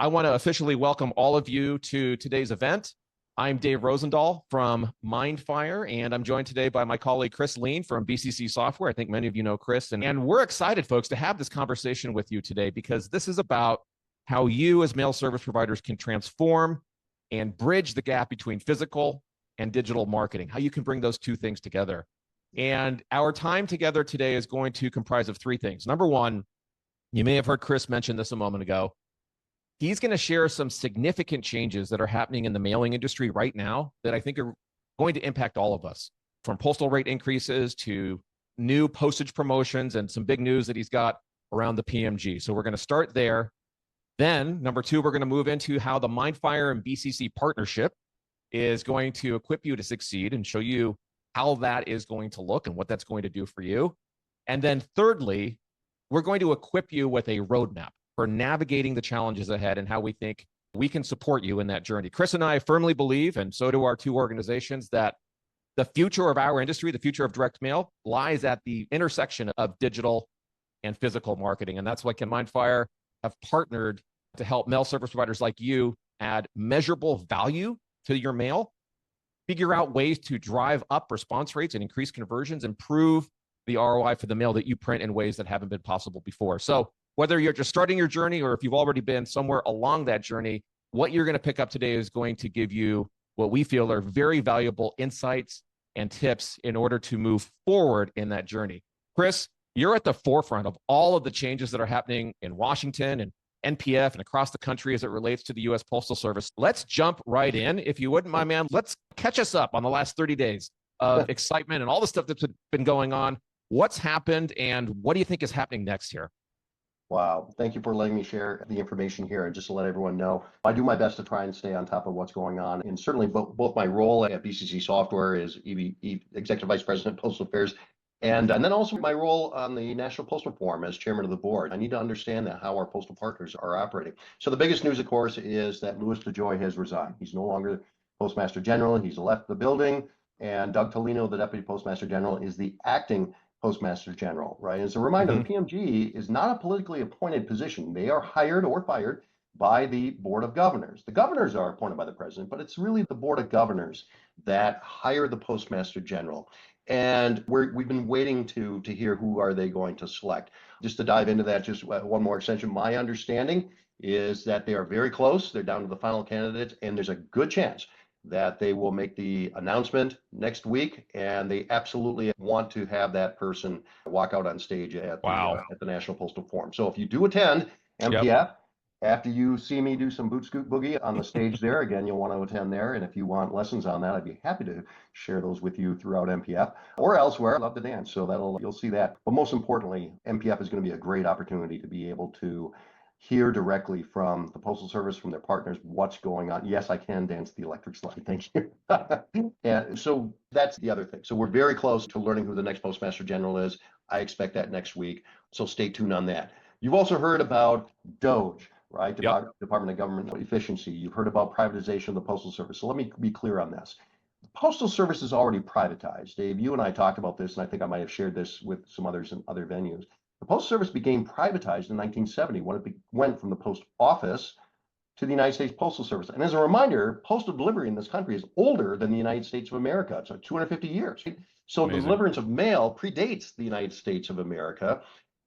I want to officially welcome all of you to today's event. I'm Dave Rosendahl from MindFire, and I'm joined today by my colleague, Chris Lien from BCC Software. I think many of you know Chris, and we're excited, folks, to have this conversation with you today because this is about how you as mail service providers can transform and bridge the gap between physical and digital marketing, how you can bring those two things together. And our time together today is going to comprise of three things. Number one, you may have heard Chris mention this a moment ago. He's going to share some significant changes that are happening in the mailing industry right now that I think are going to impact all of us, from postal rate increases to new postage promotions and some big news that he's got around the PMG. So we're going to start there. Then, number two, we're going to move into how the MindFire and BCC partnership is going to equip you to succeed and show you how that is going to look and what that's going to do for you. And then thirdly, we're going to equip you with a roadmap for navigating the challenges ahead and how we think we can support you in that journey. Chris and I firmly believe, and so do our two organizations, that the future of our industry, the future of direct mail, lies at the intersection of digital and physical marketing. And that's why MindFire have partnered to help mail service providers like you add measurable value to your mail, figure out ways to drive up response rates and increase conversions, improve the ROI for the mail that you print in ways that haven't been possible before. So whether you're just starting your journey or if you've already been somewhere along that journey, what you're going to pick up today is going to give you what we feel are very valuable insights and tips in order to move forward in that journey. Chris, you're at the forefront of all of the changes that are happening in Washington and NPF and across the country as it relates to the U.S. Postal Service. Let's jump right in. If you wouldn't, my man, let's catch us up on the last 30 days of excitement and all the stuff that's been going on. What's happened and what do you think is happening next here? Wow. Thank you for letting me share the information here. And just to let everyone know, I do my best to try and stay on top of what's going on. And certainly both my role at BCC Software is Executive Vice President of Postal Affairs, and then also my role on the National Postal Forum as chairman of the board. I need to understand that how our postal partners are operating. So the biggest news, of course, is that Louis DeJoy has resigned. He's no longer Postmaster General. He's left the building. And Doug Tolino, the Deputy Postmaster General, is the acting Postmaster General, right? As a reminder, the PMG is not a politically appointed position. They are hired or fired by the Board of Governors. The governors are appointed by the president, but it's really the Board of Governors that hire the Postmaster General. And we've been waiting to hear who are they going to select. Just to dive into that, just one more extension. My understanding is that they are very close. They're down to the final candidates, and there's a good chance that they will make the announcement next week, and they absolutely want to have that person walk out on stage at the National Postal Forum. So if you do attend MPF, after you see me do some boot scoot boogie on the stage there, again, you'll want to attend there. And if you want lessons on that, I'd be happy to share those with you throughout MPF or elsewhere. I love to dance, so you'll see that. But most importantly, MPF is going to be a great opportunity to be able to hear directly from the Postal Service, from their partners, what's going on. Yes, I can dance the electric slide. Thank you. And so that's the other thing. So we're very close to learning who the next Postmaster General is. I expect that next week. So stay tuned on that. You've also heard about DOGE, right? Department of Government Efficiency. You've heard about privatization of the Postal Service. So let me be clear on this. The Postal Service is already privatized. Dave, you and I talked about this, and I think I might have shared this with some others in other venues. The Postal Service became privatized in 1970 when it went from the Post Office to the United States Postal Service. And as a reminder, postal delivery in this country is older than the United States of America. It's 250 years. So the deliverance of mail predates the United States of America,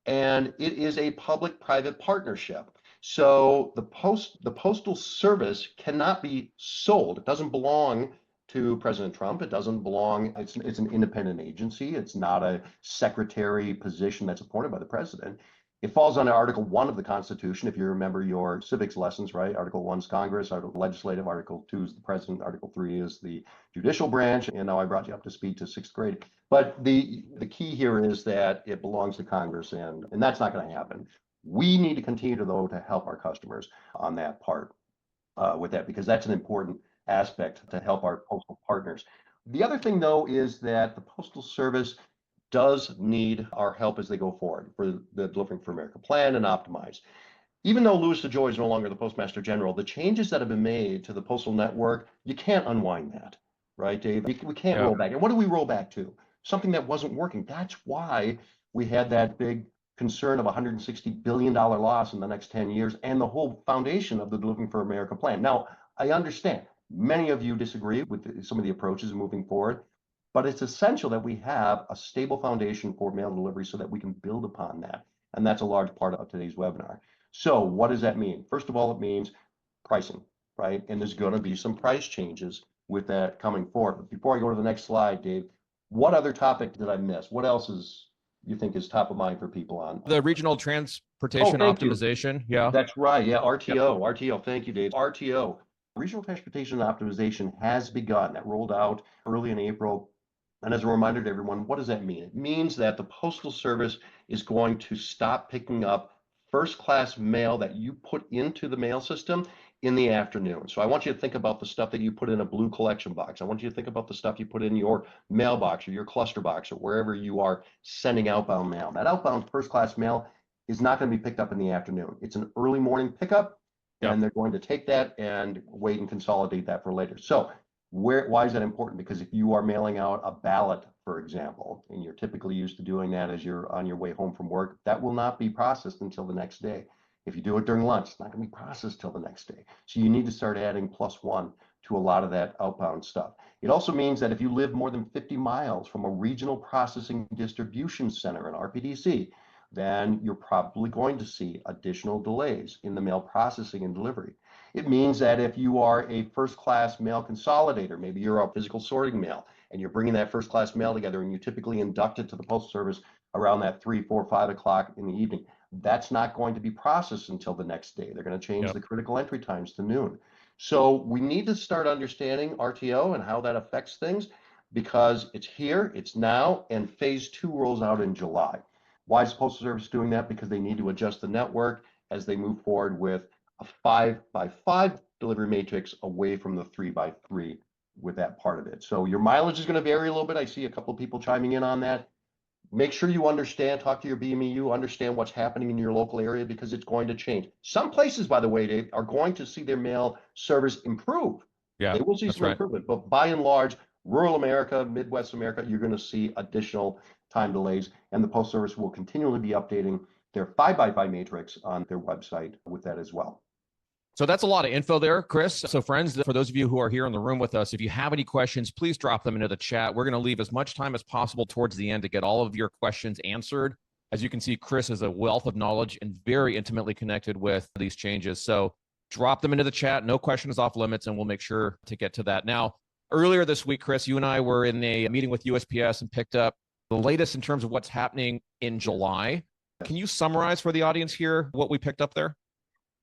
and it is a public-private partnership. So the Postal Service cannot be sold. It doesn't belong to President Trump. It doesn't belong, it's an independent agency. It's not a secretary position that's appointed by the president. It falls under Article 1 of the Constitution, if you remember your civics lessons, right? Article 1 is Congress, Article Legislative, Article 2 is the president, Article 3 is the judicial branch, and now I brought you up to speed to 6th grade. But the key here is that it belongs to Congress, and that's not going to happen. We need to continue to help our customers on that part with that, because that's an important aspect to help our postal partners. The other thing, though, is that the Postal Service does need our help as they go forward for the Delivering for America plan and Optimize. Even though Louis DeJoy is no longer the Postmaster General, the changes that have been made to the postal network, you can't unwind that, right, Dave? We can't roll back. And what do we roll back to? Something that wasn't working. That's why we had that big concern of $160 billion loss in the next 10 years and the whole foundation of the Delivering for America plan. Now, I understand many of you disagree with some of the approaches moving forward, but it's essential that we have a stable foundation for mail delivery so that we can build upon that. And that's a large part of today's webinar. So what does that mean? First of all, it means pricing, right? And there's going to be some price changes with that coming forward. But before I go to the next slide, Dave, what other topic did I miss? What else is you think is top of mind for people on the regional transportation optimization? Yeah, that's right. Yeah, RTO, RTO. Thank you, Dave. RTO, regional transportation optimization, has begun. That rolled out early in April. And as a reminder to everyone, what does that mean? It means that the Postal Service is going to stop picking up first-class mail that you put into the mail system in the afternoon. So I want you to think about the stuff that you put in a blue collection box. I want you to think about the stuff you put in your mailbox or your cluster box or wherever you are sending outbound mail. That outbound first-class mail is not going to be picked up in the afternoon. It's an early morning pickup, and they're going to take that and wait and consolidate that for later. So why is that important? Because if you are mailing out a ballot, for example, and you're typically used to doing that as you're on your way home from work, that will not be processed until the next day. If you do it during lunch, it's not going to be processed till the next day. So you need to start adding +1 to a lot of that outbound stuff. It also means that if you live more than 50 miles from a regional processing distribution center, an RPDC, then you're probably going to see additional delays in the mail processing and delivery. It means that if you are a first-class mail consolidator, maybe you're a physical sorting mail, and you're bringing that first-class mail together, and you typically induct it to the Postal Service around that 3, 4, 5 o'clock in the evening, that's not going to be processed until the next day. They're going to change the critical entry times to noon. So we need to start understanding RTO and how that affects things, because it's here, it's now, and phase 2 rolls out in July. Why is the Postal Service doing that? Because they need to adjust the network as they move forward with a 5x5 delivery matrix away from the 3x3 with that part of it. So your mileage is going to vary a little bit. I see a couple of people chiming in on that. Make sure you understand, talk to your BMEU, understand what's happening in your local area, because it's going to change. Some places, by the way, Dave, are going to see their mail service improve. Yeah, they will see some improvement, but by and large, rural America, Midwest America, you're going to see additional time delays, and the Postal Service will continually be updating their 5x5 matrix on their website with that as well. So that's a lot of info there, Chris. So friends, for those of you who are here in the room with us, if you have any questions, please drop them into the chat. We're going to leave as much time as possible towards the end to get all of your questions answered. As you can see, Chris is a wealth of knowledge and very intimately connected with these changes. So drop them into the chat. No question is off limits, and we'll make sure to get to that. Now, earlier this week, Chris, you and I were in a meeting with USPS and picked up the latest in terms of what's happening in July. Can you summarize for the audience here what we picked up there?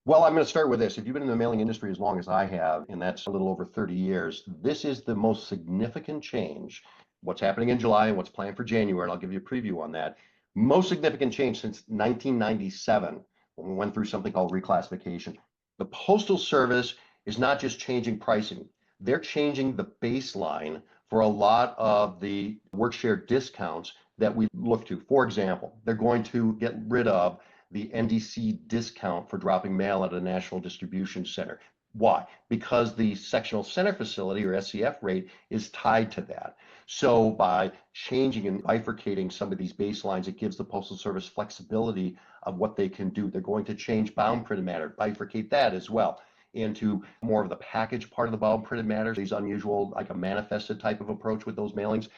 Well, I'm going to start with this. If you've been in the mailing industry as long as I have, and that's a little over 30 years, this is the most significant change. What's happening in July and what's planned for January, and I'll give you a preview on that. Most significant change since 1997, when we went through something called reclassification. The Postal Service is not just changing pricing. They're changing the baseline for a lot of the work share discounts that we look to. For example, they're going to get rid of the NDC discount for dropping mail at a national distribution center. Why? Because the sectional center facility, or SCF rate, is tied to that. So by changing and bifurcating some of these baselines, it gives the Postal Service flexibility of what they can do. They're going to change bound printed matter, bifurcate that as well into more of the package part of the bound printed matter, these unusual, like a manifested type of approach with those mailings,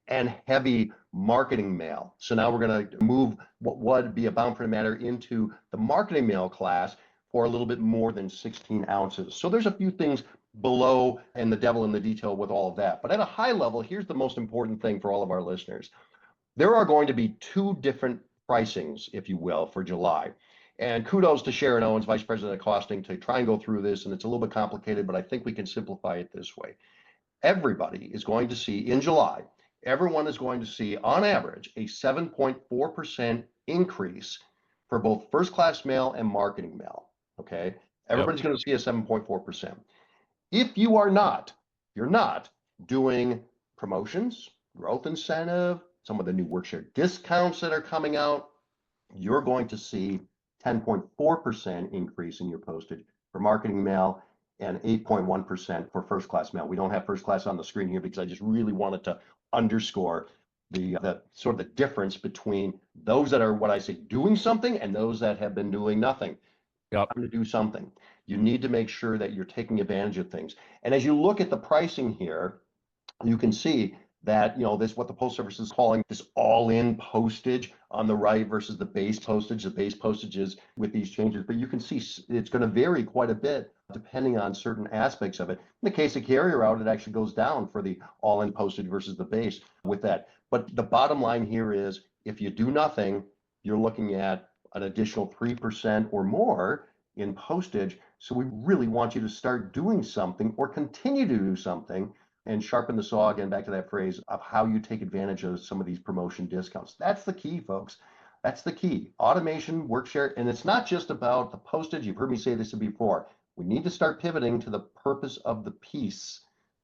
and heavy marketing mail. So now we're going to move what would be a bound printed matter into the marketing mail class for a little bit more than 16 ounces. So there's a few things below and the devil in the detail with all of that. But at a high level, here's the most important thing for all of our listeners. There are going to be 2 different pricings, if you will, for July. And kudos to Sharon Owens, Vice President of Costing, to try and go through this. And it's a little bit complicated, but I think we can simplify it this way. Everybody is going to see in July, everyone is going to see on average a 7.4% increase for both first class mail and marketing mail. Okay. Everybody's going to see a 7.4%. If you're not doing promotions, growth incentive, some of the new workshare discounts that are coming out, you're going to see 10.4% increase in your postage for marketing mail and 8.1% for first class mail. We don't have first class on the screen here because I just really wanted to underscore the sort of the difference between those that are what I say doing something and those that have been doing nothing. Yep. Time to do something. You need to make sure that you're taking advantage of things. And as you look at the pricing here, you can see that, this what the Postal Service is calling this all-in postage on the right versus the base postage. The base postage is with these changes, but you can see it's going to vary quite a bit depending on certain aspects of it. In the case of carrier out, it actually goes down for the all-in postage versus the base with that. But the bottom line here is if you do nothing, you're looking at an additional 3% or more in postage. So we really want you to start doing something or continue to do something and sharpen the saw, again, back to that phrase of how you take advantage of some of these promotion discounts. That's the key, folks. That's the key. Automation, work share, and it's not just about the postage. You've heard me say this before. We need to start pivoting to the purpose of the piece.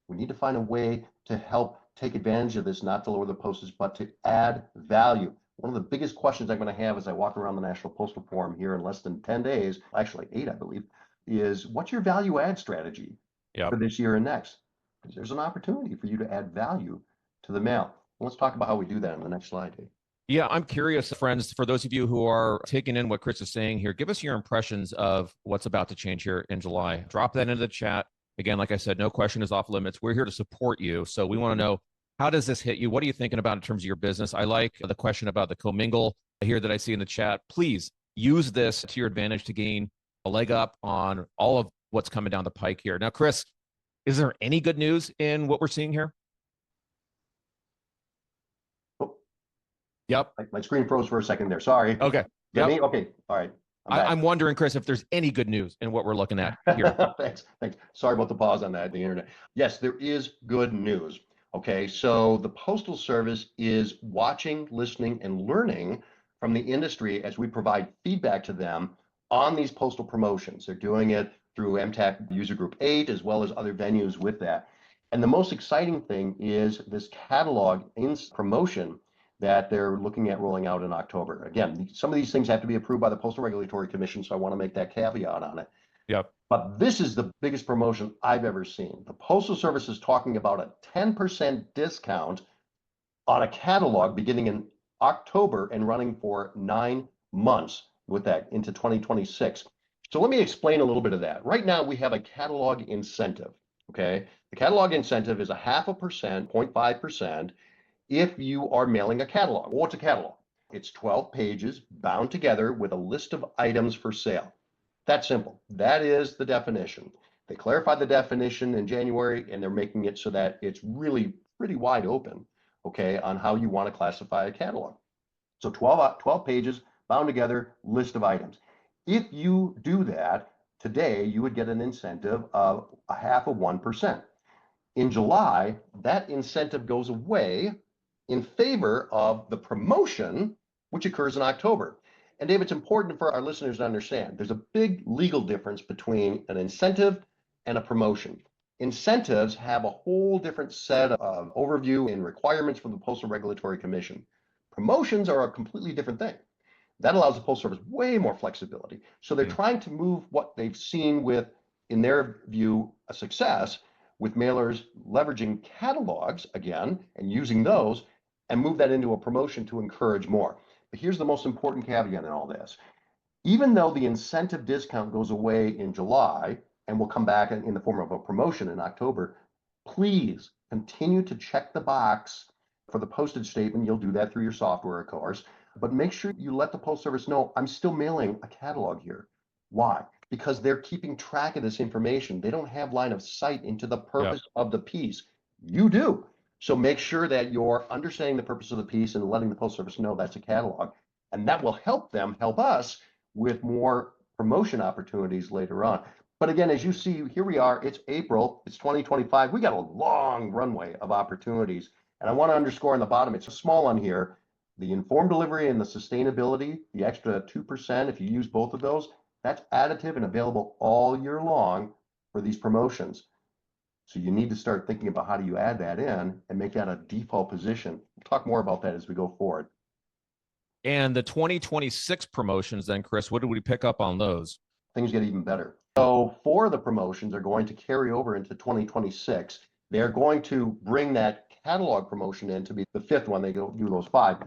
We need to find a way to help take advantage of this, not to lower the postage, but to add value. One of the biggest questions I'm going to have as I walk around the National Postal Forum here in less than 10 days, actually 8, I believe, is what's your value add strategy for this year and next? Because there's an opportunity for you to add value to the mail. Let's talk about how we do that in the next slide, Dave. Yeah, I'm curious, friends, for those of you who are taking in what Chris is saying here, give us your impressions of what's about to change here in July. Drop that into the chat. Again, like I said, no question is off limits. We're here to support you. So we want to know, how does this hit you? What are you thinking about in terms of your business? I like the question about the commingle here that I see in the chat. Please use this to your advantage to gain a leg up on all of what's coming down the pike here. Now, Chris, is there any good news in what we're seeing here? Oh. Yep. My screen froze for a second there. Sorry. Okay. Get me? Okay. All right. I'm wondering, Chris, if there's any good news in what we're looking at here. Thanks. Sorry about the pause on that, the internet. Yes, there is good news. Okay, so the Postal Service is watching, listening, and learning from the industry as we provide feedback to them on these postal promotions. They're doing it through MTAC User Group 8, as well as other venues with that. And the most exciting thing is this catalog in promotion that they're looking at rolling out in October. Again, some of these things have to be approved by the Postal Regulatory Commission, so I want to make that caveat on it. Yep. But this is the biggest promotion I've ever seen. The Postal Service is talking about a 10% discount on a catalog beginning in October and running for 9 months with that into 2026. So let me explain a little bit of that. Right now, we have a catalog incentive, okay? The catalog incentive is 0.5%, 0.5%, if you are mailing a catalog. Well, what's a catalog? It's 12 pages bound together with a list of items for sale. That's simple. That is the definition. They clarified the definition in January, and they're making it so that it's really pretty wide open, okay, on how you want to classify a catalog. So 12 pages bound together, list of items. If you do that today, you would get an incentive of 0.5%. In July, that incentive goes away in favor of the promotion, which occurs in October. And Dave, it's important for our listeners to understand there's a big legal difference between an incentive and a promotion. Incentives have a whole different set of overview and requirements from the Postal Regulatory Commission. Promotions are a completely different thing. That allows the Postal Service way more flexibility. So they're trying to move what they've seen with, in their view, a success with mailers leveraging catalogs again and using those and move that into a promotion to encourage more. But here's the most important caveat in all this. Even though the incentive discount goes away in July and will come back in the form of a promotion in October, please continue to check the box for the postage statement. You'll do that through your software, of course, but make sure you let the Postal Service know, I'm still mailing a catalog here. Why? Because they're keeping track of this information. They don't have line of sight into the purpose of the piece. You do. So make sure that you're understanding the purpose of the piece and letting the Postal Service know that's a catalog. And that will help them help us with more promotion opportunities later on. But again, as you see, here we are, it's April, it's 2025. We got a long runway of opportunities. And I want to underscore on the bottom, it's a small one here, the informed delivery and the sustainability, the extra 2%, if you use both of those, that's additive and available all year long for these promotions. So you need to start thinking about how do you add that in and make that a default position. We'll talk more about that as we go forward. And the 2026 promotions then, Chris, what did we pick up on those? Things get even better. So 4 of the promotions are going to carry over into 2026. They're going to bring that catalog promotion in to be the fifth one. They do those five.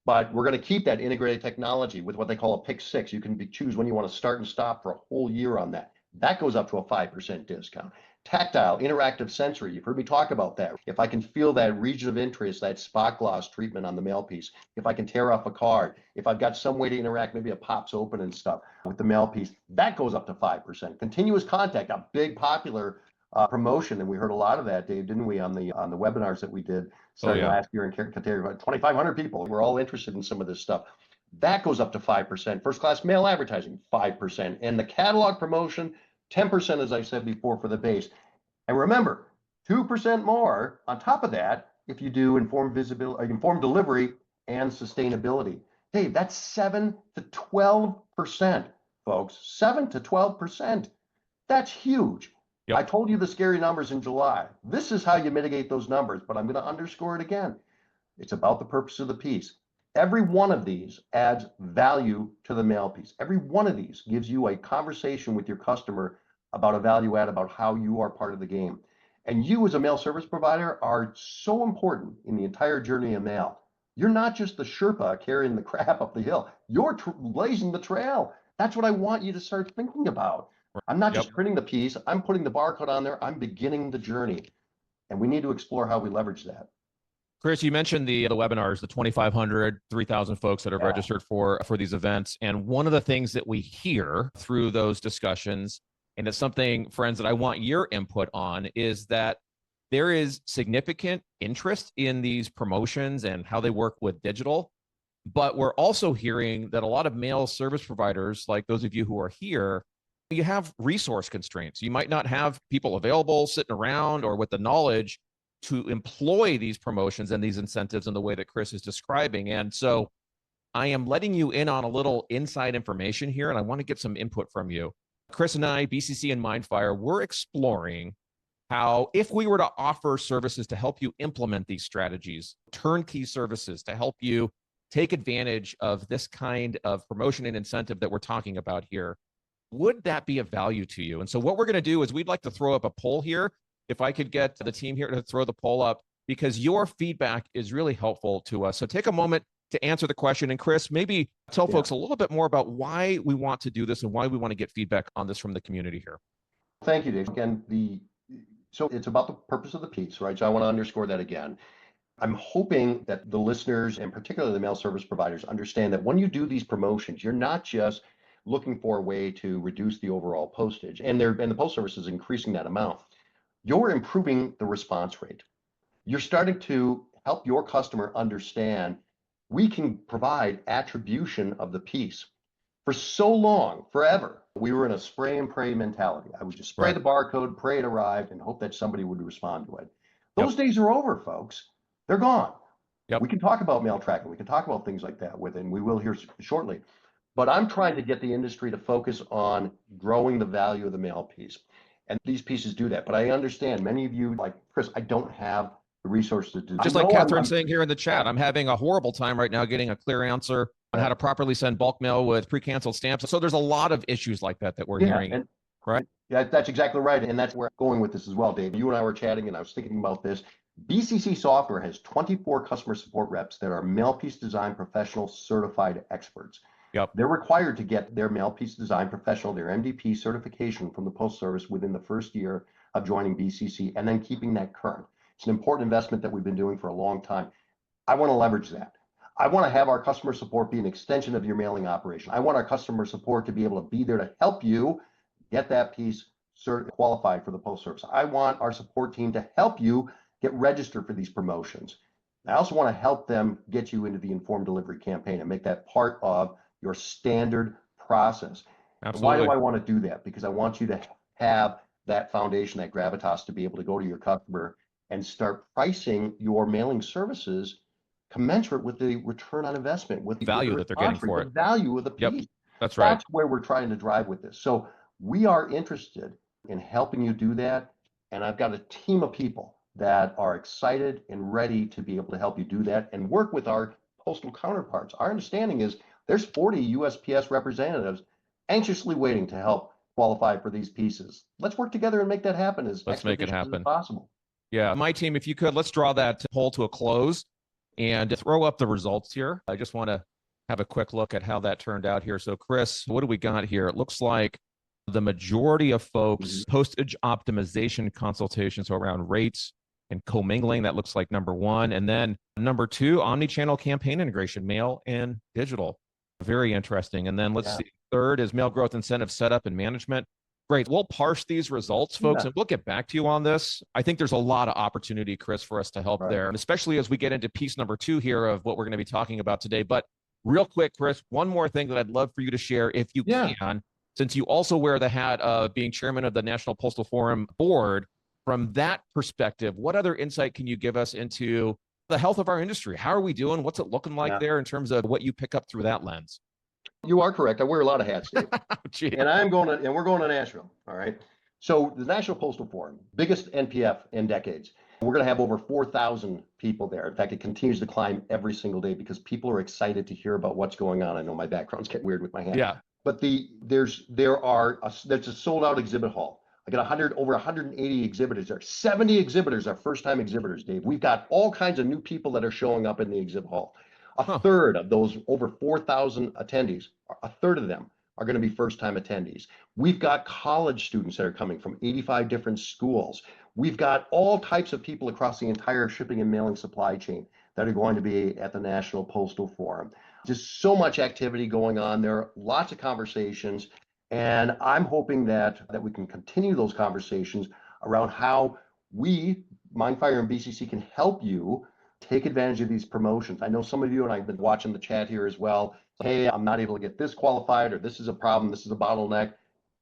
But we're going to keep that integrated technology with what they call a pick six. You can choose when you want to start and stop for a whole year on that. That goes up to a 5% discount. Tactile, interactive sensory, you've heard me talk about that. If I can feel that region of interest, that spot gloss treatment on the mail piece, if I can tear off a card, if I've got some way to interact, maybe it pops open and stuff with the mail piece, that goes up to 5%. Continuous contact, a big popular promotion, and we heard a lot of that, Dave, didn't we, on the webinars that we did starting last year in Ontario. About 2,500 people were all interested in some of this stuff. That goes up to 5%. First class mail advertising, 5%. And the catalog promotion, 10%, as I said before, for the base. And remember, 2% more on top of that if you do informed visibility, informed delivery and sustainability. Dave, that's 7 to 12%, folks. 7 to 12%. That's huge. Yep. I told you the scary numbers in July. This is how you mitigate those numbers, but I'm going to underscore it again. It's about the purpose of the piece. Every one of these adds value to the mail piece. Every one of these gives you a conversation with your customer about a value add, about how you are part of the game. And you as a mail service provider are so important in the entire journey of mail. You're not just the Sherpa carrying the crap up the hill. You're blazing the trail. That's what I want you to start thinking about. I'm not just printing the piece. I'm putting the barcode on there. I'm beginning the journey. And we need to explore how we leverage that. Chris, you mentioned the webinars, the 2,500, 3,000 folks that have registered for these events. And one of the things that we hear through those discussions, and it's something, friends, that I want your input on, is that there is significant interest in these promotions and how they work with digital. But we're also hearing that a lot of mail service providers, like those of you who are here, you have resource constraints. You might not have people available sitting around or with the knowledge to employ these promotions and these incentives in the way that Chris is describing. And so I am letting you in on a little inside information here, and I want to get some input from you. Chris and I, BCC and MindFire, we're exploring how, if we were to offer services to help you implement these strategies, turnkey services to help you take advantage of this kind of promotion and incentive that we're talking about here, would that be of value to you? And so what we're going to do is we'd like to throw up a poll here. If I could get the team here to throw the poll up, because your feedback is really helpful to us. So take a moment to answer the question. And Chris, maybe tell folks a little bit more about why we want to do this and why we want to get feedback on this from the community here. Thank you, Dave. Again, so it's about the purpose of the piece, right? So I want to underscore that again. I'm hoping that the listeners, and particularly the mail service providers, understand that when you do these promotions, you're not just looking for a way to reduce the overall postage, and the Post Service is increasing that amount. You're improving the response rate. You're starting to help your customer understand we can provide attribution of the piece. For so long, forever, we were in a spray and pray mentality. I would just spray the barcode, pray it arrived, and hope that somebody would respond to it. Those days are over, folks. They're gone. We can talk about mail tracking. We can talk about things like that with it, and we will here shortly. But I'm trying to get the industry to focus on growing the value of the mail piece. And these pieces do that. But I understand many of you, like Chris, I don't have the resources to do. Just like Catherine's saying here in the chat, I'm having a horrible time right now getting a clear answer on how to properly send bulk mail with pre-canceled stamps. So there's a lot of issues like that we're hearing, right? Yeah, that's exactly right. And that's where I'm going with this as well, Dave. You and I were chatting, and I was thinking about this. BCC Software has 24 customer support reps that are mail piece design professional certified experts. They're required to get their mail piece design professional, their MDP certification from the Postal Service within the first year of joining BCC, and then keeping that current. It's an important investment that we've been doing for a long time. I want to leverage that. I want to have our customer support be an extension of your mailing operation. I want our customer support to be able to be there to help you get that piece qualified for the Postal Service. I want our support team to help you get registered for these promotions. I also want to help them get you into the informed delivery campaign and make that part of your standard process. Why do I want to do that? Because I want you to have that foundation, that gravitas, to be able to go to your customer and start pricing your mailing services commensurate with the return on investment, with the value that they're getting for it, the value of the piece. That's right. That's where we're trying to drive with this. So we are interested in helping you do that. And I've got a team of people that are excited and ready to be able to help you do that and work with our postal counterparts. Our understanding is there's 40 USPS representatives anxiously waiting to help qualify for these pieces. Let's work together and make that happen as expeditiously as possible. Yeah, my team, if you could, let's draw that poll to a close and throw up the results here. I just want to have a quick look at how that turned out here. So Chris, what do we got here? It looks like the majority of folks, postage optimization consultations around rates and commingling, that looks like number one. And then number two, omni-channel campaign integration, mail and digital. Very interesting. And then let's see, third is mail growth incentive setup and management. Great. We'll parse these results, folks, and we'll get back to you on this. I think there's a lot of opportunity, Chris, for us to help there, and especially as we get into piece number two here of what we're going to be talking about today. But real quick, Chris, one more thing that I'd love for you to share, if you can, since you also wear the hat of being chairman of the National Postal Forum board. From that perspective, what other insight can you give us into the health of our industry? How are we doing? What's it looking like there in terms of what you pick up through that lens? You are correct. I wear a lot of hats, Dave. And we're going to Nashville. All right. So the National Postal Forum, biggest NPF in decades. We're going to have over 4,000 people there. In fact, it continues to climb every single day because people are excited to hear about what's going on. I know my background's getting weird with my hand. Yeah. But there's a sold out exhibit hall. I got over 180 exhibitors there. 70 exhibitors are first time exhibitors, Dave. We've got all kinds of new people that are showing up in the exhibit hall. A third of those over 4,000 attendees, a third of them are going to be first-time attendees. We've got college students that are coming from 85 different schools. We've got all types of people across the entire shipping and mailing supply chain that are going to be at the National Postal Forum. Just so much activity going on there, lots of conversations, and I'm hoping that we can continue those conversations around how we, MindFire and BCC, can help you take advantage of these promotions. I know some of you, and I've been watching the chat here as well, hey, I'm not able to get this qualified, or this is a problem, this is a bottleneck.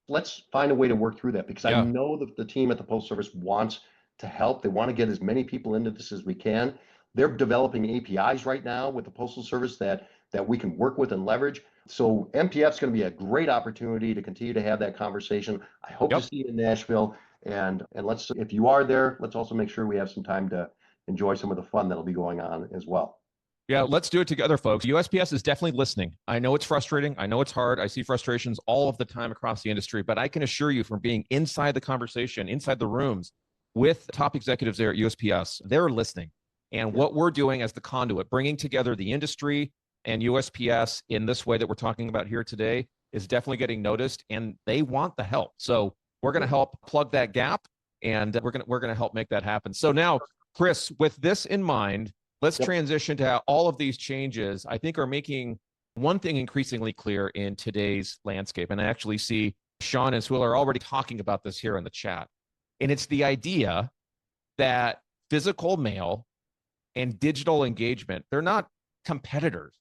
Let's find a way to work through that, because I know that the team at the Postal Service wants to help. They want to get as many people into this as we can. They're developing APIs right now with the Postal Service that we can work with and leverage. So MPF is going to be a great opportunity to continue to have that conversation. I hope to see you in Nashville, and let's, if you are there, let's also make sure we have some time to enjoy some of the fun that'll be going on as well. Yeah, let's do it together, folks. USPS is definitely listening. I know it's frustrating. I know it's hard. I see frustrations all of the time across the industry, but I can assure you from being inside the conversation, inside the rooms with top executives there at USPS, they're listening. And what we're doing as the conduit, bringing together the industry and USPS in this way that we're talking about here today, is definitely getting noticed, and they want the help. So we're going to help plug that gap, and we're going to help make that happen. So now, Chris, with this in mind, let's transition to how all of these changes, I think, are making one thing increasingly clear in today's landscape. And I actually see Sean and Swill are already talking about this here in the chat. And it's the idea that physical mail and digital engagement, they're not competitors.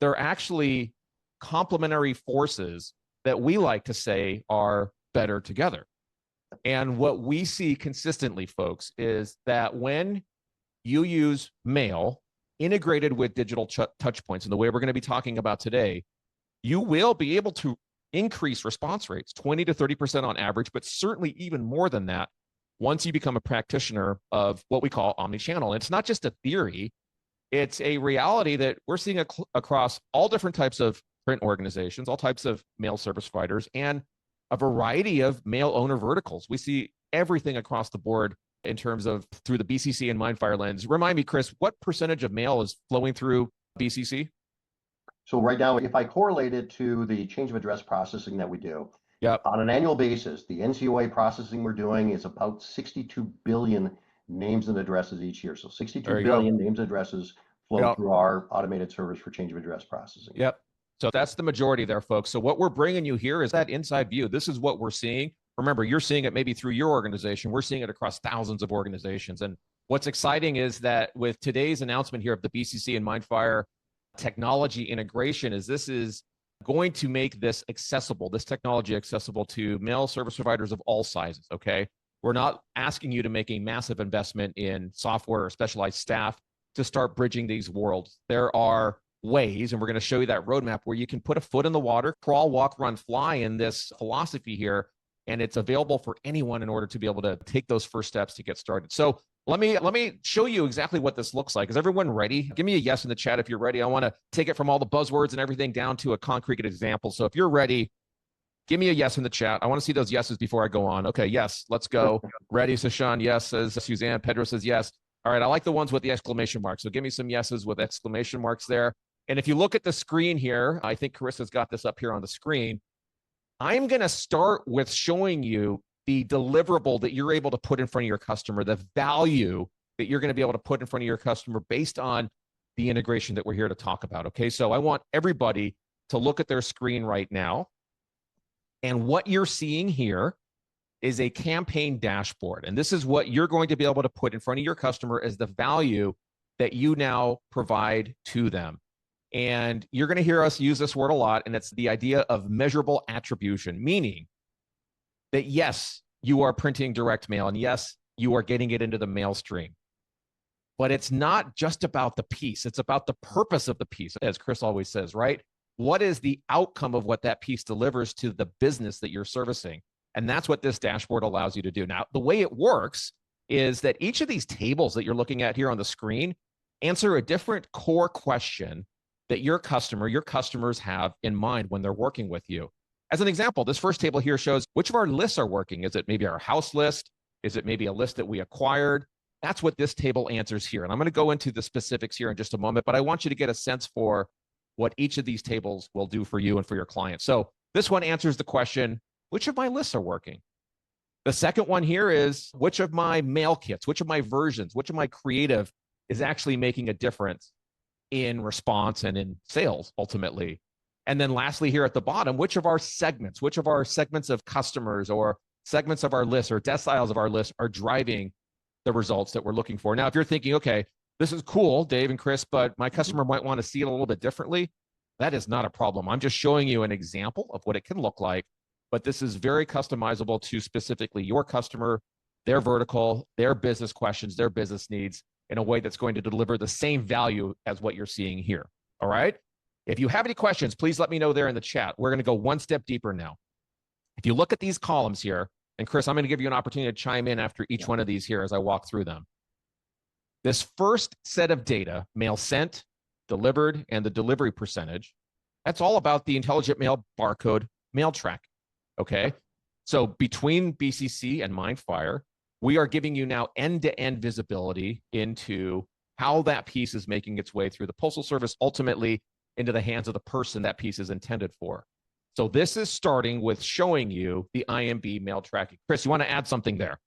They're actually complementary forces that we like to say are better together. And what we see consistently, folks, is that when you use mail integrated with digital touch points in the way we're going to be talking about today, you will be able to increase response rates 20 to 30% on average, but certainly even more than that once you become a practitioner of what we call omnichannel. It's not just a theory, it's a reality that we're seeing across all different types of print organizations, all types of mail service providers, and a variety of mail owner verticals. We see everything across the board in terms of through the BCC and MindFire lens. Remind me, Chris, what percentage of mail is flowing through BCC? So right now, if I correlate it to the change of address processing that we do, on an annual basis, the NCOA processing we're doing is about 62 billion names and addresses each year. So 62 billion names and addresses flow through our automated service for change of address processing. So that's the majority there, folks. So what we're bringing you here is that inside view. This is what we're seeing. Remember, you're seeing it maybe through your organization. We're seeing it across thousands of organizations. And what's exciting is that with today's announcement here of the BCC and MindFire technology integration, is this is going to make this accessible, this technology accessible to mail service providers of all sizes, okay? We're not asking you to make a massive investment in software or specialized staff to start bridging these worlds. There are ways, and we're going to show you that roadmap, where you can put a foot in the water, crawl, walk, run, fly in this philosophy here, and it's available for anyone in order to be able to take those first steps to get started. So let me show you exactly what this looks like. Is everyone ready? Give me a yes in the chat if you're ready. I want to take it from all the buzzwords and everything down to a concrete example. So if you're ready, Give me a yes in the chat. I want to see those yeses before I go on. Okay, yes, let's go. Ready, says Sean. Yes, says Suzanne. Pedro says yes. All right, I like the ones with the exclamation marks. So give me some yeses with exclamation marks there. And if you look at the screen here, I think Carissa's got this up here on the screen. I'm going to start with showing you the deliverable that you're able to put in front of your customer, the value that you're going to be able to put in front of your customer based on the integration that we're here to talk about. Okay, so I want everybody to look at their screen right now. And what you're seeing here is a campaign dashboard. And this is what you're going to be able to put in front of your customer as the value that you now provide to them. And you're going to hear us use this word a lot, and it's the idea of measurable attribution, meaning that yes, you are printing direct mail, and yes, you are getting it into the mail stream. But it's not just about the piece. It's about the purpose of the piece, as Chris always says, right? What is the outcome of what that piece delivers to the business that you're servicing? And that's what this dashboard allows you to do. Now, the way it works is that each of these tables that you're looking at here on the screen answer a different core question that your customers have in mind when they're working with you. As an example, this first table here shows which of our lists are working. Is it maybe our house list? Is it maybe a list that we acquired? That's what this table answers here. And I'm going to go into the specifics here in just a moment, but I want you to get a sense for what each of these tables will do for you and for your clients. So this one answers the question, which of my lists are working? The second one here is which of my mail kits, which of my versions, which of my creative is actually making a difference in response and in sales ultimately. And then lastly here at the bottom, which of our segments of customers or segments of our list or deciles of our list are driving the results that we're looking for. Now, if you're thinking, okay, this is cool, Dave and Chris, but my customer might want to see it a little bit differently, that is not a problem. I'm just showing you an example of what it can look like, but this is very customizable to specifically your customer, their vertical, their business questions, their business needs in a way that's going to deliver the same value as what you're seeing here. All right? If you have any questions, please let me know there in the chat. We're going to go one step deeper now. If you look at these columns here, and Chris, I'm going to give you an opportunity to chime in after each one of these here as I walk through them. This first set of data, mail sent, delivered, and the delivery percentage, that's all about the intelligent mail barcode mail track. Okay? So between BCC and MindFire, we are giving you now end-to-end visibility into how that piece is making its way through the Postal Service, ultimately into the hands of the person that piece is intended for. So this is starting with showing you the IMB mail tracking. Chris, you want to add something there?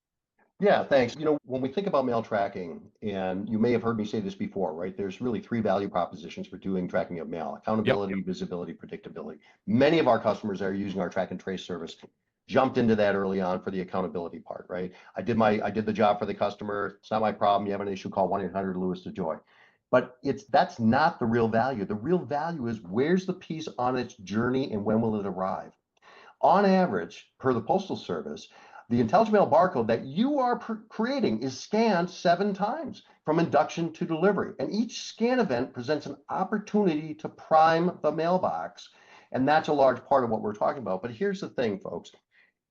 Yeah, thanks. When we think about mail tracking, and you may have heard me say this before, right? There's really three value propositions for doing tracking of mail: accountability, visibility, predictability. Many of our customers that are using our track and trace service jumped into that early on for the accountability part, right? I did the job for the customer. It's not my problem. You have an issue, call 1-800-Lewis-DeJoy. But that's not the real value. The real value is where's the piece on its journey and when will it arrive? On average, per the Postal Service, the intelligent mail barcode that you are creating is scanned 7 times from induction to delivery. And each scan event presents an opportunity to prime the mailbox. And that's a large part of what we're talking about. But here's the thing, folks.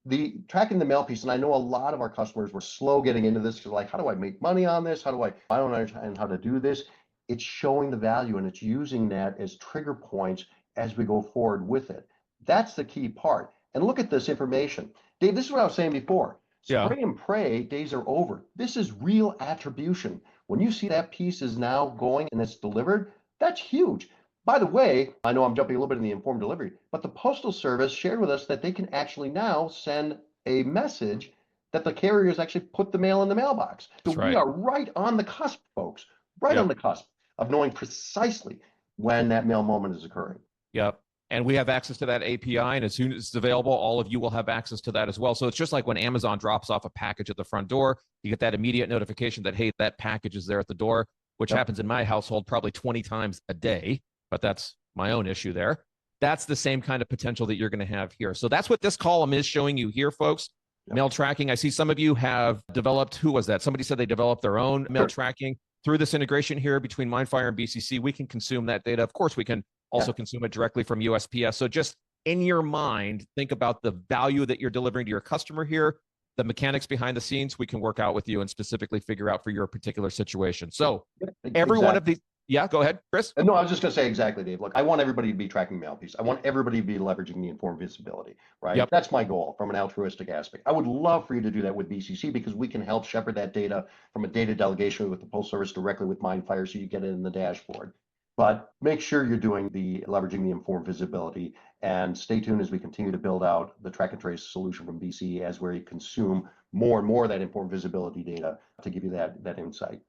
The tracking the mail piece, and I know a lot of our customers were slow getting into this because like, how do I make money on this? I don't understand how to do this. It's showing the value and it's using that as trigger points as we go forward with it. That's the key part. And look at this information. Dave, this is what I was saying before. Spray and pray days are over. This is real attribution. When you see that piece is now going and it's delivered, that's huge. By the way, I know I'm jumping a little bit in the informed delivery, but the Postal Service shared with us that they can actually now send a message that the carriers actually put the mail in the mailbox. So we are right on the cusp, folks, right on the cusp of knowing precisely when that mail moment is occurring. Yep. And we have access to that API, and as soon as it's available, all of you will have access to that as well. So it's just like when Amazon drops off a package at the front door, you get that immediate notification that, hey, that package is there at the door, which happens in my household probably 20 times a day, but that's my own issue there. That's the same kind of potential that you're going to have here. So that's what this column is showing you here, folks. Mail tracking. I see some of you have developed, who was that? Somebody said they developed their own mail tracking. Through this integration here between MindFire and BCC, we can consume that data. Of course, we can also consume it directly from USPS. So just in your mind, think about the value that you're delivering to your customer here. The mechanics behind the scenes, we can work out with you and specifically figure out for your particular situation. So every one of these, Yeah, go ahead, Chris. No, I was just going to say exactly, Dave. Look, I want everybody to be tracking mail piece. I want everybody to be leveraging the informed visibility, right? Yep. That's my goal from an altruistic aspect. I would love for you to do that with BCC because we can help shepherd that data from a data delegation with the Postal Service directly with MindFire so you get it in the dashboard. But make sure you're doing the leveraging the informed visibility and stay tuned as we continue to build out the track and trace solution from BCE as we consume more and more of that informed visibility data to give you that insight.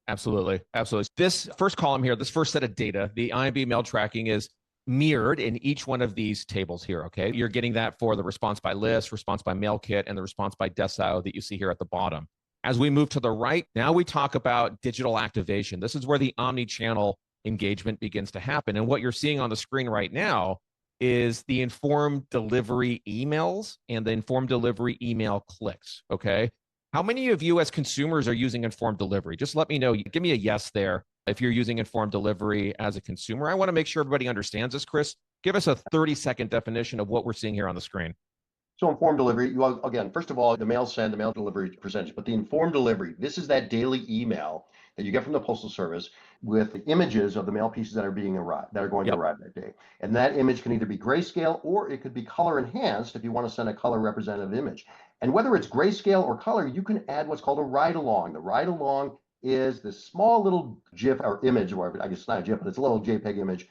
Absolutely. Absolutely. This first column here, this first set of data, the IMB mail tracking is mirrored in each one of these tables here. Okay. You're getting that for the response by list, response by mail kit, and the response by decile that you see here at the bottom. As we move to the right, now we talk about digital activation. This is where the omni-channel engagement begins to happen. And what you're seeing on the screen right now is the informed delivery emails and the informed delivery email clicks. Okay. How many of you as consumers are using informed delivery? Just let me know. Give me a yes there if you're using informed delivery as a consumer. I want to make sure everybody understands this, Chris. Give us a 30-second definition of what we're seeing here on the screen. So informed delivery, again, first of all, the mail send, the mail delivery percentage, but the informed delivery, this is that daily email that you get from the Postal Service with the images of the mail pieces that are going to arrive that day. And that image can either be grayscale or it could be color enhanced if you want to send a color representative image. And whether it's grayscale or color, you can add what's called a ride along. The ride along is this small little GIF or image, or I guess it's not a GIF, but it's a little JPEG image.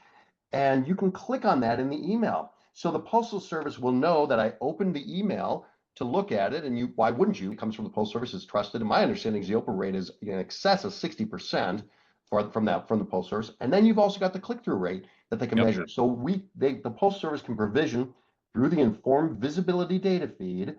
And you can click on that in the email. So the Postal Service will know that I opened the email to look at it, and why wouldn't you? It comes from the Postal Service, it's trusted. And my understanding is the open rate is in excess of 60% from the Postal Service. And then you've also got the click-through rate that they can measure. So the Postal Service can provision through the informed visibility data feed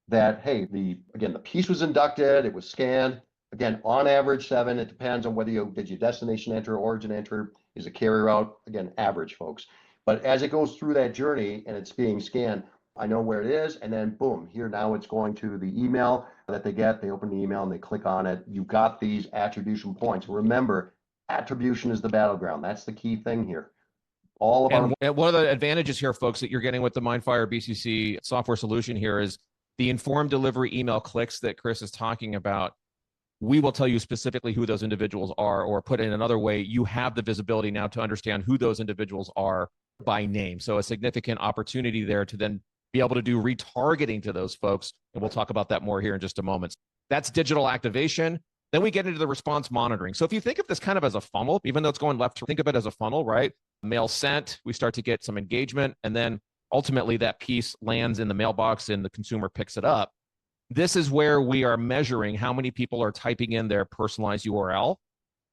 that, hey, the piece was inducted, it was scanned. Again, on average 7. It depends on whether did you destination enter, origin enter, is a carrier route. Again, average, folks. But as it goes through that journey and it's being scanned, I know where it is, and then boom, here now it's going to the email that they get. They open the email and they click on it. You got these attribution points. Remember, attribution is the battleground. That's the key thing here. And one of the advantages here, folks, that you're getting with the MindFire BCC software solution here is the informed delivery email clicks that Chris is talking about. We will tell you specifically who those individuals are, or put it in another way, you have the visibility now to understand who those individuals are by name. So a significant opportunity there to then be able to do retargeting to those folks. And we'll talk about that more here in just a moment. That's digital activation. Then we get into the response monitoring. So if you think of this kind of as a funnel, even though it's going left, think of it as a funnel, right? Mail sent, we start to get some engagement, and then ultimately that piece lands in the mailbox and the consumer picks it up. This is where we are measuring how many people are typing in their personalized URL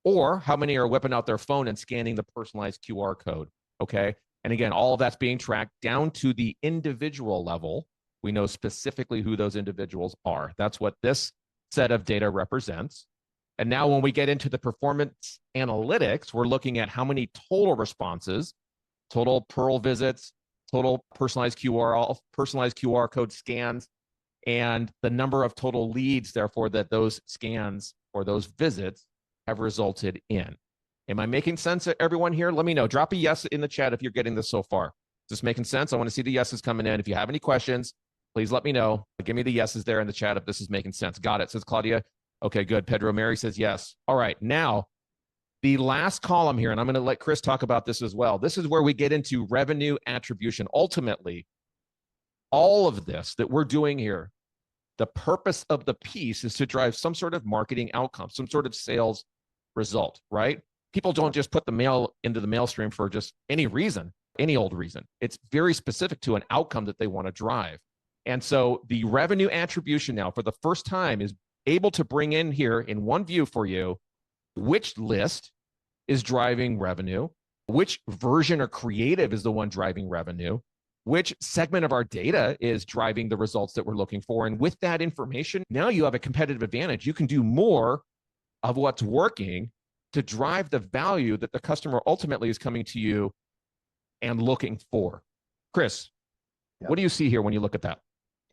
or how many are whipping out their phone and scanning the personalized QR code, okay? And again, all of that's being tracked down to the individual level. We know specifically who those individuals are. That's what this set of data represents. And now when we get into the performance analytics, we're looking at how many total responses, total Pearl visits, total personalized QR code scans, and the number of total leads, therefore, that those scans or those visits have resulted in. Am I making sense to everyone here? Let me know. Drop a yes in the chat if you're getting this so far. Is this making sense? I want to see the yeses coming in. If you have any questions, please let me know. Give me the yeses there in the chat if this is making sense. Got it, says Claudia. Okay, good. Pedro Mary says yes. All right, now the last column here, and I'm going to let Chris talk about this as well. This is where we get into revenue attribution. Ultimately, all of this that we're doing here, the purpose of the piece is to drive some sort of marketing outcome, some sort of sales result, right? People don't just put the mail into the mail stream for just any reason, any old reason. It's very specific to an outcome that they want to drive. And so the revenue attribution now for the first time is able to bring in here in one view for you, which list is driving revenue, which version or creative is the one driving revenue, which segment of our data is driving the results that we're looking for. And with that information, now you have a competitive advantage. You can do more of what's working to drive the value that the customer ultimately is coming to you and looking for. Chris, what do you see here when you look at that?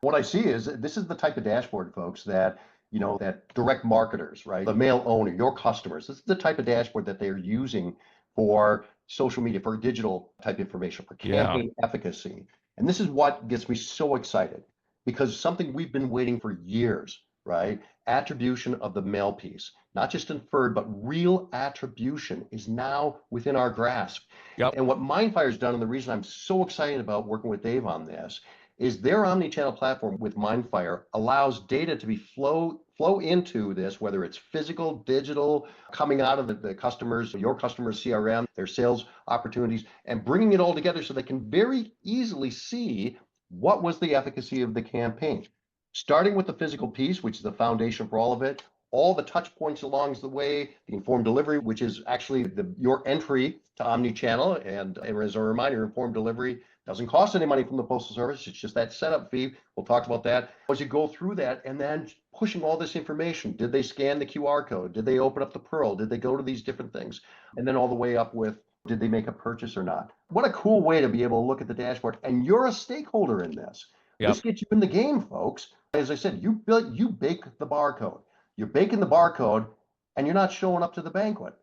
What I see is this is the type of dashboard, folks, that that direct marketers, right? The mail owner, your customers, this is the type of dashboard that they're using for social media, for digital type information, for campaign efficacy. And this is what gets me so excited, because something we've been waiting for years right? Attribution of the mail piece, not just inferred, but real attribution is now within our grasp. Yep. And what MindFire has done, and the reason I'm so excited about working with Dave on this, is their omnichannel platform with MindFire allows data to be flow into this, whether it's physical, digital, coming out of the customers, your customers' CRM, their sales opportunities, and bringing it all together so they can very easily see what was the efficacy of the campaign. Starting with the physical piece, which is the foundation for all of it, all the touch points along the way, the informed delivery, which is actually your entry to omnichannel. And as a reminder, informed delivery doesn't cost any money from the Postal Service. It's just that setup fee. We'll talk about that as you go through that, and then pushing all this information. Did they scan the QR code? Did they open up the Pearl? Did they go to these different things? And then all the way up with, did they make a purchase or not? What a cool way to be able to look at the dashboard. And you're a stakeholder in this. Yep. This gets you in the game, folks. As I said, you bake the barcode. You're baking the barcode, and you're not showing up to the banquet.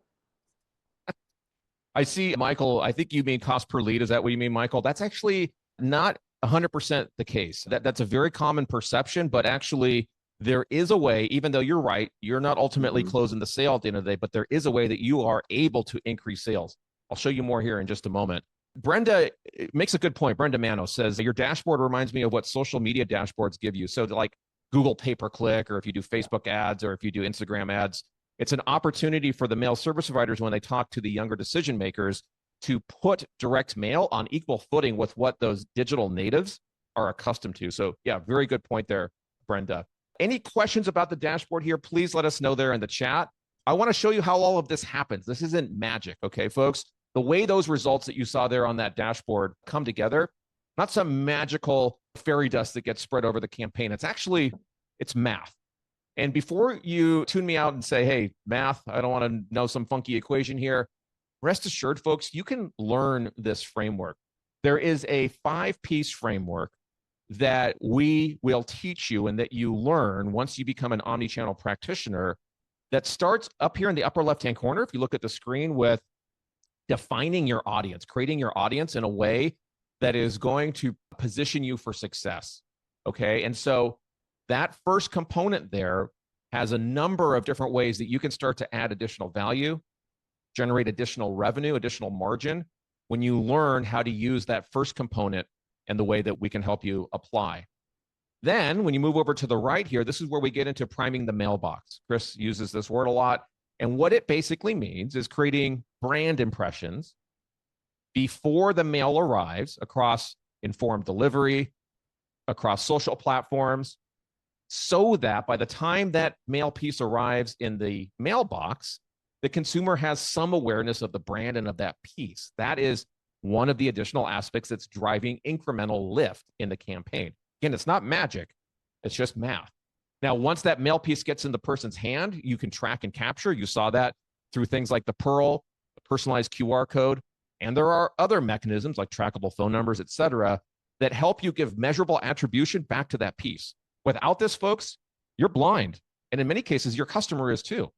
I see, Michael, I think you mean cost per lead. Is that what you mean, Michael? That's actually not 100% the case. That's a very common perception, but actually there is a way, even though you're right, you're not ultimately closing the sale at the end of the day, but there is a way that you are able to increase sales. I'll show you more here in just a moment. Brenda makes a good point. Brenda Mano says, your dashboard reminds me of what social media dashboards give you. So like Google pay-per-click, or if you do Facebook ads, or if you do Instagram ads, it's an opportunity for the mail service providers when they talk to the younger decision makers to put direct mail on equal footing with what those digital natives are accustomed to. So yeah, very good point there, Brenda. Any questions about the dashboard here, please let us know there in the chat. I want to show you how all of this happens. This isn't magic, okay, folks? The way those results that you saw there on that dashboard come together, not some magical fairy dust that gets spread over the campaign. It's math. And before you tune me out and say, hey, math, I don't want to know some funky equation here, rest assured, folks, you can learn this framework. There is a 5-piece framework that we will teach you and that you learn once you become an omnichannel practitioner that starts up here in the upper left-hand corner. If you look at the screen, with defining your audience, creating your audience in a way that is going to position you for success, okay? And so that first component there has a number of different ways that you can start to add additional value, generate additional revenue, additional margin, when you learn how to use that first component and the way that we can help you apply. Then when you move over to the right here, this is where we get into priming the mailbox. Chris uses this word a lot. And what it basically means is creating brand impressions before the mail arrives across informed delivery, across social platforms, so that by the time that mail piece arrives in the mailbox, the consumer has some awareness of the brand and of that piece. That is one of the additional aspects that's driving incremental lift in the campaign. Again, it's not magic, it's just math. Now, once that mail piece gets in the person's hand, you can track and capture. You saw that through things like the Pearl, the personalized QR code, and there are other mechanisms like trackable phone numbers, et cetera, that help you give measurable attribution back to that piece. Without this, folks, you're blind. And in many cases, your customer is too.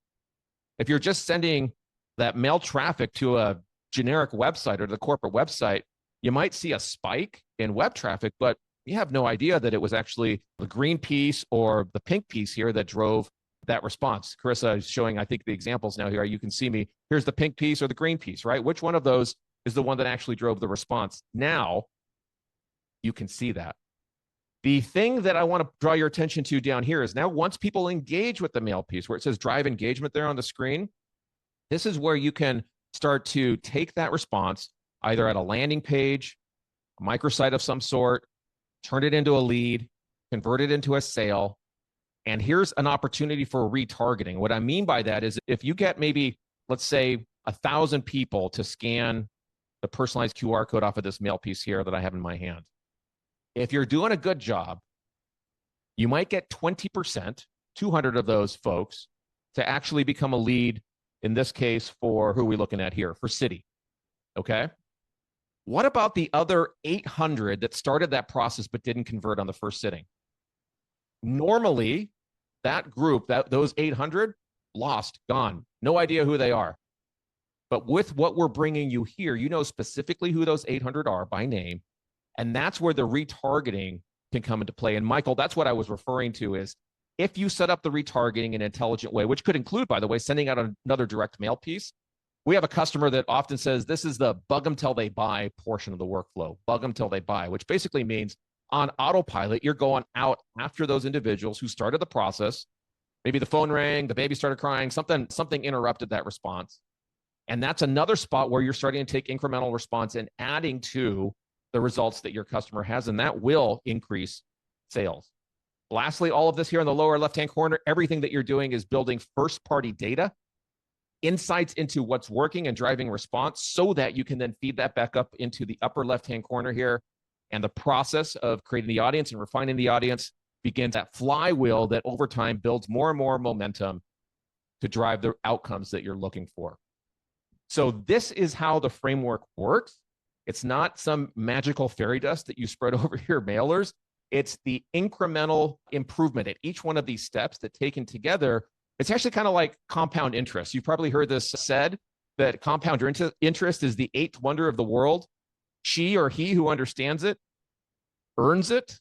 If you're just sending that mail traffic to a generic website or the corporate website, you might see a spike in web traffic, but you have no idea that it was actually the green piece or the pink piece here that drove that response. Carissa is showing, I think, the examples now here. You can see me. Here's the pink piece or the green piece, right? Which one of those is the one that actually drove the response? Now you can see that. The thing that I want to draw your attention to down here is now once people engage with the mail piece, where it says drive engagement there on the screen, this is where you can start to take that response either at a landing page, a microsite of some sort, turn it into a lead, convert it into a sale. And here's an opportunity for retargeting. What I mean by that is if you get maybe, let's say, 1,000 people to scan the personalized QR code off of this mail piece here that I have in my hand. If you're doing a good job, you might get 20%, 200 of those folks, to actually become a lead, in this case, for who are we looking at here? For Citi, okay? What about the other 800 that started that process but didn't convert on the first sitting? Normally, that group, those 800, lost, gone, no idea who they are. But with what we're bringing you here, you know specifically who those 800 are by name. And that's where the retargeting can come into play. And Michael, that's what I was referring to is if you set up the retargeting in an intelligent way, which could include, by the way, sending out another direct mail piece. We have a customer that often says this is the bug them till they buy portion of the workflow, bug them till they buy, which basically means on autopilot, you're going out after those individuals who started the process. Maybe the phone rang, the baby started crying, something interrupted that response. And that's another spot where you're starting to take incremental response and adding to the results that your customer has, and that will increase sales. Lastly, all of this here in the lower left-hand corner, everything that you're doing is building first-party data, insights into what's working and driving response so that you can then feed that back up into the upper left-hand corner here. And the process of creating the audience and refining the audience begins that flywheel that over time builds more and more momentum to drive the outcomes that you're looking for. So this is how the framework works. It's not some magical fairy dust that you spread over your mailers. It's the incremental improvement at each one of these steps that taken together. It's actually kind of like compound interest. You've probably heard this said that compound interest is the eighth wonder of the world. She or he who understands it earns it,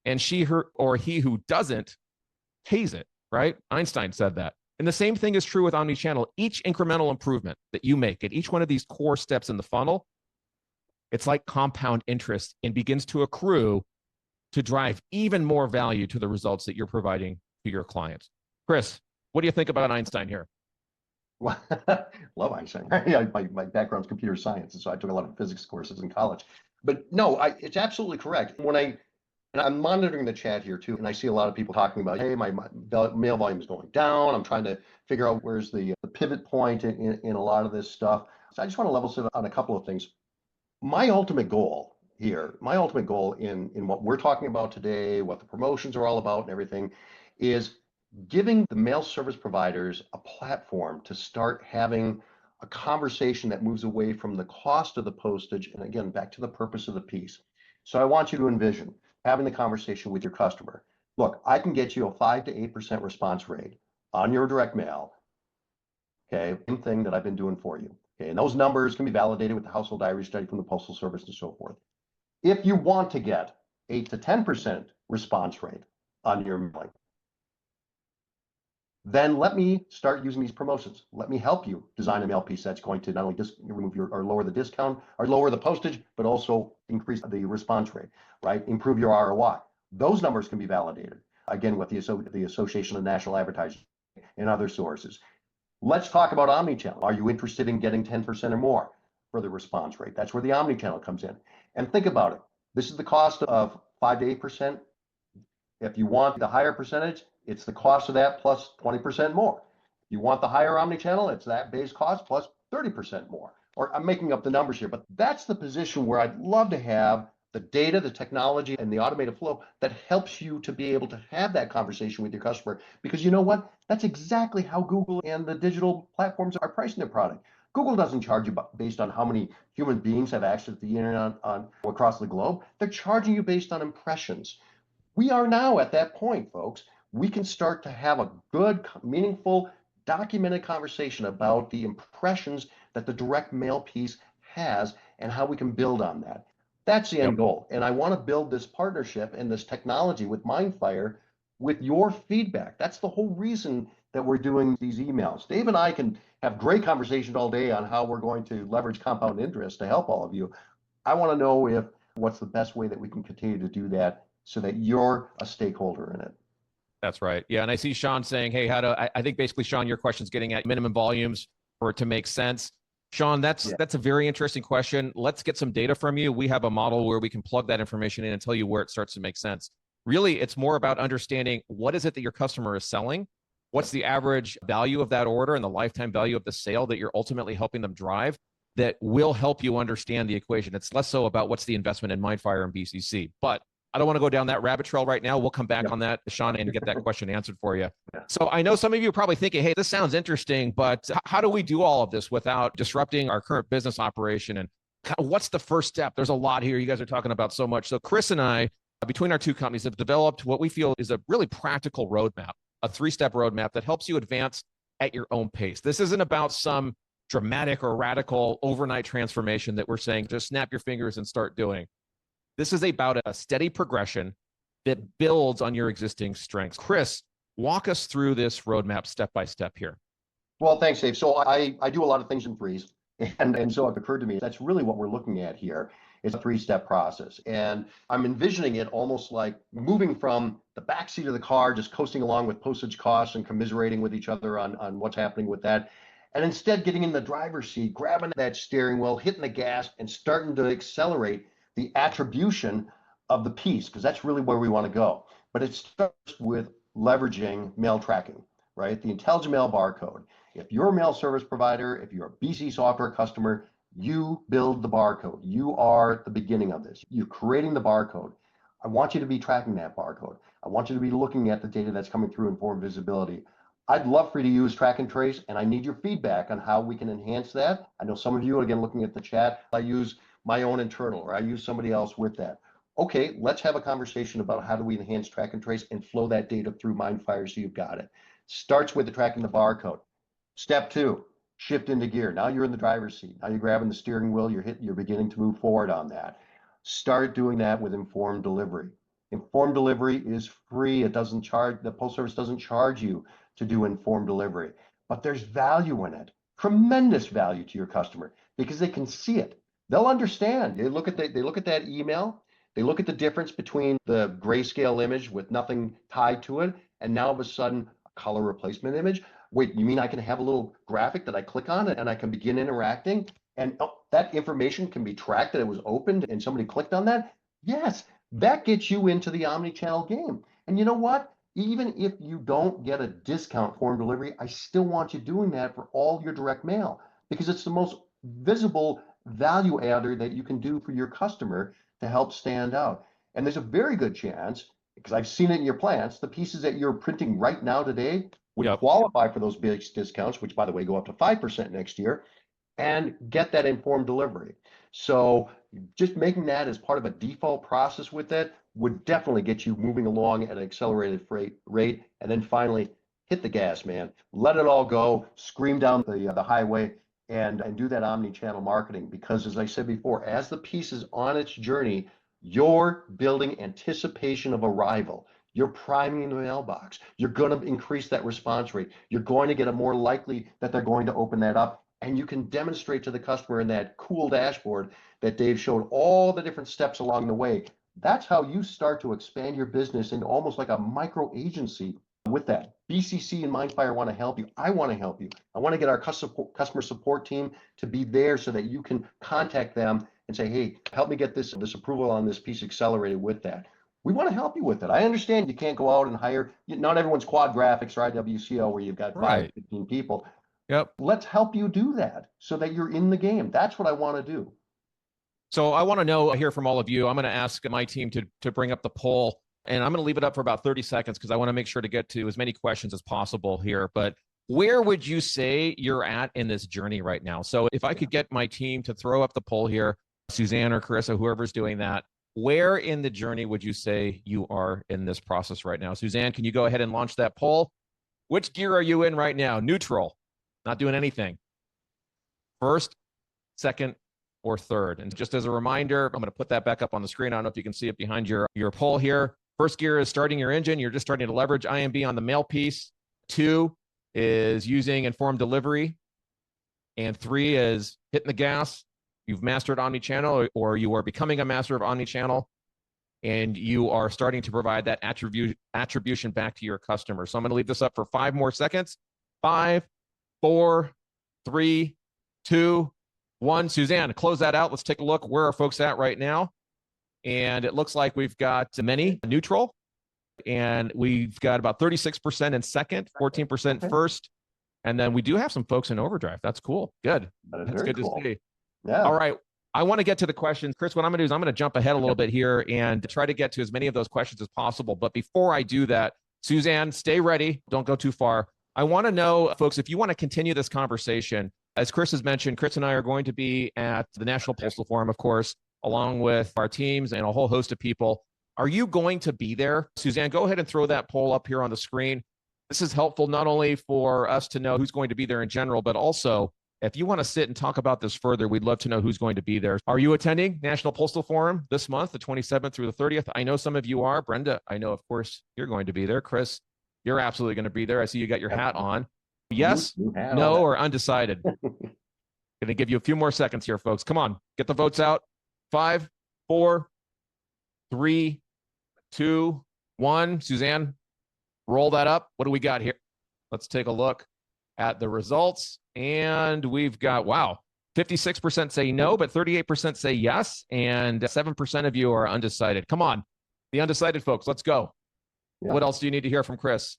and she or he who doesn't pays it, right? Einstein said that. And the same thing is true with OmniChannel. Each incremental improvement that you make at each one of these core steps in the funnel, it's like compound interest and begins to accrue to drive even more value to the results that you're providing to your clients. Chris, what do you think about Einstein here? Well, love Einstein. Yeah, my background's computer science, and so I took a lot of physics courses in college. But no, it's absolutely correct. And I'm monitoring the chat here too, and I see a lot of people talking about, hey, my mail volume is going down. I'm trying to figure out where's the pivot point in a lot of this stuff. So I just want to level set on a couple of things. My ultimate goal in what we're talking about today, what the promotions are all about and everything, is giving the mail service providers a platform to start having a conversation that moves away from the cost of the postage, and again, back to the purpose of the piece. So I want you to envision having the conversation with your customer. Look, I can get you a 5 to 8% response rate on your direct mail. Okay, same thing that I've been doing for you. Okay, and those numbers can be validated with the household diary study from the Postal Service and so forth. If you want to get 8 to 10% response rate on your mailing, then let me start using these promotions. Let me help you design a mail piece that's going to not only remove or lower the discount or lower the postage, but also increase the response rate, right? Improve your ROI. Those numbers can be validated, again, with the Association of National Advertising and other sources. Let's talk about OmniChannel. Are you interested in getting 10% or more for the response rate? That's where the OmniChannel comes in. And think about it. This is the cost of 5 to 8%. If you want the higher percentage, it's the cost of that plus 20% more. If you want the higher OmniChannel, it's that base cost plus 30% more. Or I'm making up the numbers here, but that's the position where I'd love to have the data, the technology, and the automated flow that helps you to be able to have that conversation with your customer. Because you know what? That's exactly how Google and the digital platforms are pricing their product. Google doesn't charge you based on how many human beings have access to the internet across the globe. They're charging you based on impressions. We are now at that point, folks. We can start to have a good, meaningful, documented conversation about the impressions that the direct mail piece has and how we can build on that. That's the end goal. And I want to build this partnership and this technology with MindFire with your feedback. That's the whole reason that we're doing these emails. Dave and I can have great conversations all day on how we're going to leverage compound interest to help all of you. I want to know what's the best way that we can continue to do that so that you're a stakeholder in it. That's right. Yeah. And I see Sean saying, hey, I think basically, Sean, your question's getting at minimum volumes for it to make sense. Sean, that's a very interesting question. Let's get some data from you. We have a model where we can plug that information in and tell you where it starts to make sense. Really, it's more about understanding what is it that your customer is selling, what's the average value of that order and the lifetime value of the sale that you're ultimately helping them drive that will help you understand the equation. It's less so about what's the investment in MindFire and BCC. But I don't want to go down that rabbit trail right now. We'll come back on that, Sean, and get that question answered for you. So I know some of you are probably thinking, hey, this sounds interesting, but how do we do all of this without disrupting our current business operation? And what's the first step? There's a lot here. You guys are talking about so much. So Chris and I, between our two companies, have developed what we feel is a really practical roadmap, a 3-step roadmap that helps you advance at your own pace. This isn't about some dramatic or radical overnight transformation that we're saying, just snap your fingers and start doing. This is about a steady progression that builds on your existing strengths. Chris, walk us through this roadmap step by step here. Well, thanks, Dave. So I do a lot of things in threes. And so it occurred to me that's really what we're looking at here. It's a three-step process. And I'm envisioning it almost like moving from the backseat of the car, just coasting along with postage costs and commiserating with each other on what's happening with that. And instead getting in the driver's seat, grabbing that steering wheel, hitting the gas, and starting to accelerate the attribution of the piece, because that's really where we want to go. But it starts with leveraging mail tracking, right? The intelligent mail barcode. If you're a mail service provider, if you're a BCC Software customer, you build the barcode. You are the beginning of this. You're creating the barcode. I want you to be tracking that barcode. I want you to be looking at the data that's coming through in form visibility. I'd love for you to use track and trace, and I need your feedback on how we can enhance that. I know some of you, again, looking at the chat, I use my own internal, or I use somebody else with that. Okay, let's have a conversation about how do we enhance track and trace and flow that data through MindFire so you've got it. Starts with the tracking the barcode. Step two, shift into gear. Now you're in the driver's seat. Now you're grabbing the steering wheel, you're beginning to move forward on that. Start doing that with informed delivery. Informed delivery is free. It doesn't charge, the Postal Service doesn't charge you to do informed delivery, but there's value in it, tremendous value to your customer, because they can see it. They'll understand. They look at that email, they look at the difference between the grayscale image with nothing tied to it, and now all of a sudden a color replacement image. Wait, you mean I can have a little graphic that I click on and I can begin interacting? And that information can be tracked that it was opened and somebody clicked on that? Yes, that gets you into the omni-channel game. And you know what? Even if you don't get a discount for delivery, I still want you doing that for all your direct mail, because it's the most visible value adder that you can do for your customer to help stand out. And there's a very good chance, because I've seen it in your plants, the pieces that you're printing right now today would qualify for those big discounts, which by the way, go up to 5% next year, and get that informed delivery. So just making that as part of a default process with it would definitely get you moving along at an accelerated rate. And then finally, hit the gas, man. Let it all go, scream down the highway, and do that omni-channel marketing. Because as I said before, as the piece is on its journey, you're building anticipation of arrival. You're priming the mailbox. You're going to increase that response rate. You're going to get a more likely that they're going to open that up. And you can demonstrate to the customer in that cool dashboard that Dave showed all the different steps along the way. That's how you start to expand your business into almost like a micro agency with that. BCC and MindFire want to help you. I want to help you. I want to get our customer support team to be there so that you can contact them and say, hey, help me get this approval on this piece accelerated with that. We want to help you with it. I understand you can't go out and hire, not everyone's quad graphics or IWCO where you've got 15 people. Yep. Let's help you do that so that you're in the game. That's what I want to do. So I want to hear from all of you. I'm going to ask my team to bring up the poll, and I'm going to leave it up for about 30 seconds because I want to make sure to get to as many questions as possible here. But where would you say you're at in this journey right now? So if I could get my team to throw up the poll here, Suzanne or Carissa, whoever's doing that, where in the journey would you say you are in this process right now? Suzanne, can you go ahead and launch that poll? Which gear are you in right now? Neutral, not doing anything. First, second, or third. And just as a reminder, I'm going to put that back up on the screen. I don't know if you can see it behind your poll here. First gear is starting your engine. You're just starting to leverage IMB on the mail piece. 2 is using informed delivery. And 3 is hitting the gas. You've mastered OmniChannel, or you are becoming a master of OmniChannel, and you are starting to provide that attribution back to your customer. So I'm going to leave this up for 5 more seconds. 5, 4, 3, 2, 1. Suzanne, close that out. Let's take a look. Where are folks at right now? And it looks like we've got many neutral, and we've got about 36% in second, 14% first, and then we do have some folks in overdrive. That's cool. Good. That's good to see. Yeah. All right. I want to get to the questions. Chris, what I'm going to do is I'm going to jump ahead a little bit here and try to get to as many of those questions as possible. But before I do that, Suzanne, stay ready. Don't go too far. I want to know, folks, if you want to continue this conversation, as Chris has mentioned, Chris and I are going to be at the National Postal Forum, of course, along with our teams and a whole host of people. Are you going to be there? Suzanne, go ahead and throw that poll up here on the screen. This is helpful not only for us to know who's going to be there in general, but also If you want to sit and talk about this further, we'd love to know who's going to be there. Are you attending National Postal Forum this month, the 27th through the 30th? I know some of you are. Brenda, I know, of course, you're going to be there. Chris, you're absolutely going to be there. I see you got your hat on. Yes, no, or undecided. Going to give you a few more seconds here, folks. Come on, get the votes out. 5, 4, 3, 2, 1. Suzanne, roll that up. What do we got here? Let's take a look at the results. And we've got, wow, 56% say no, but 38% say yes. And 7% of you are undecided. Come on, the undecided folks, let's go. Yeah. What else do you need to hear from Chris?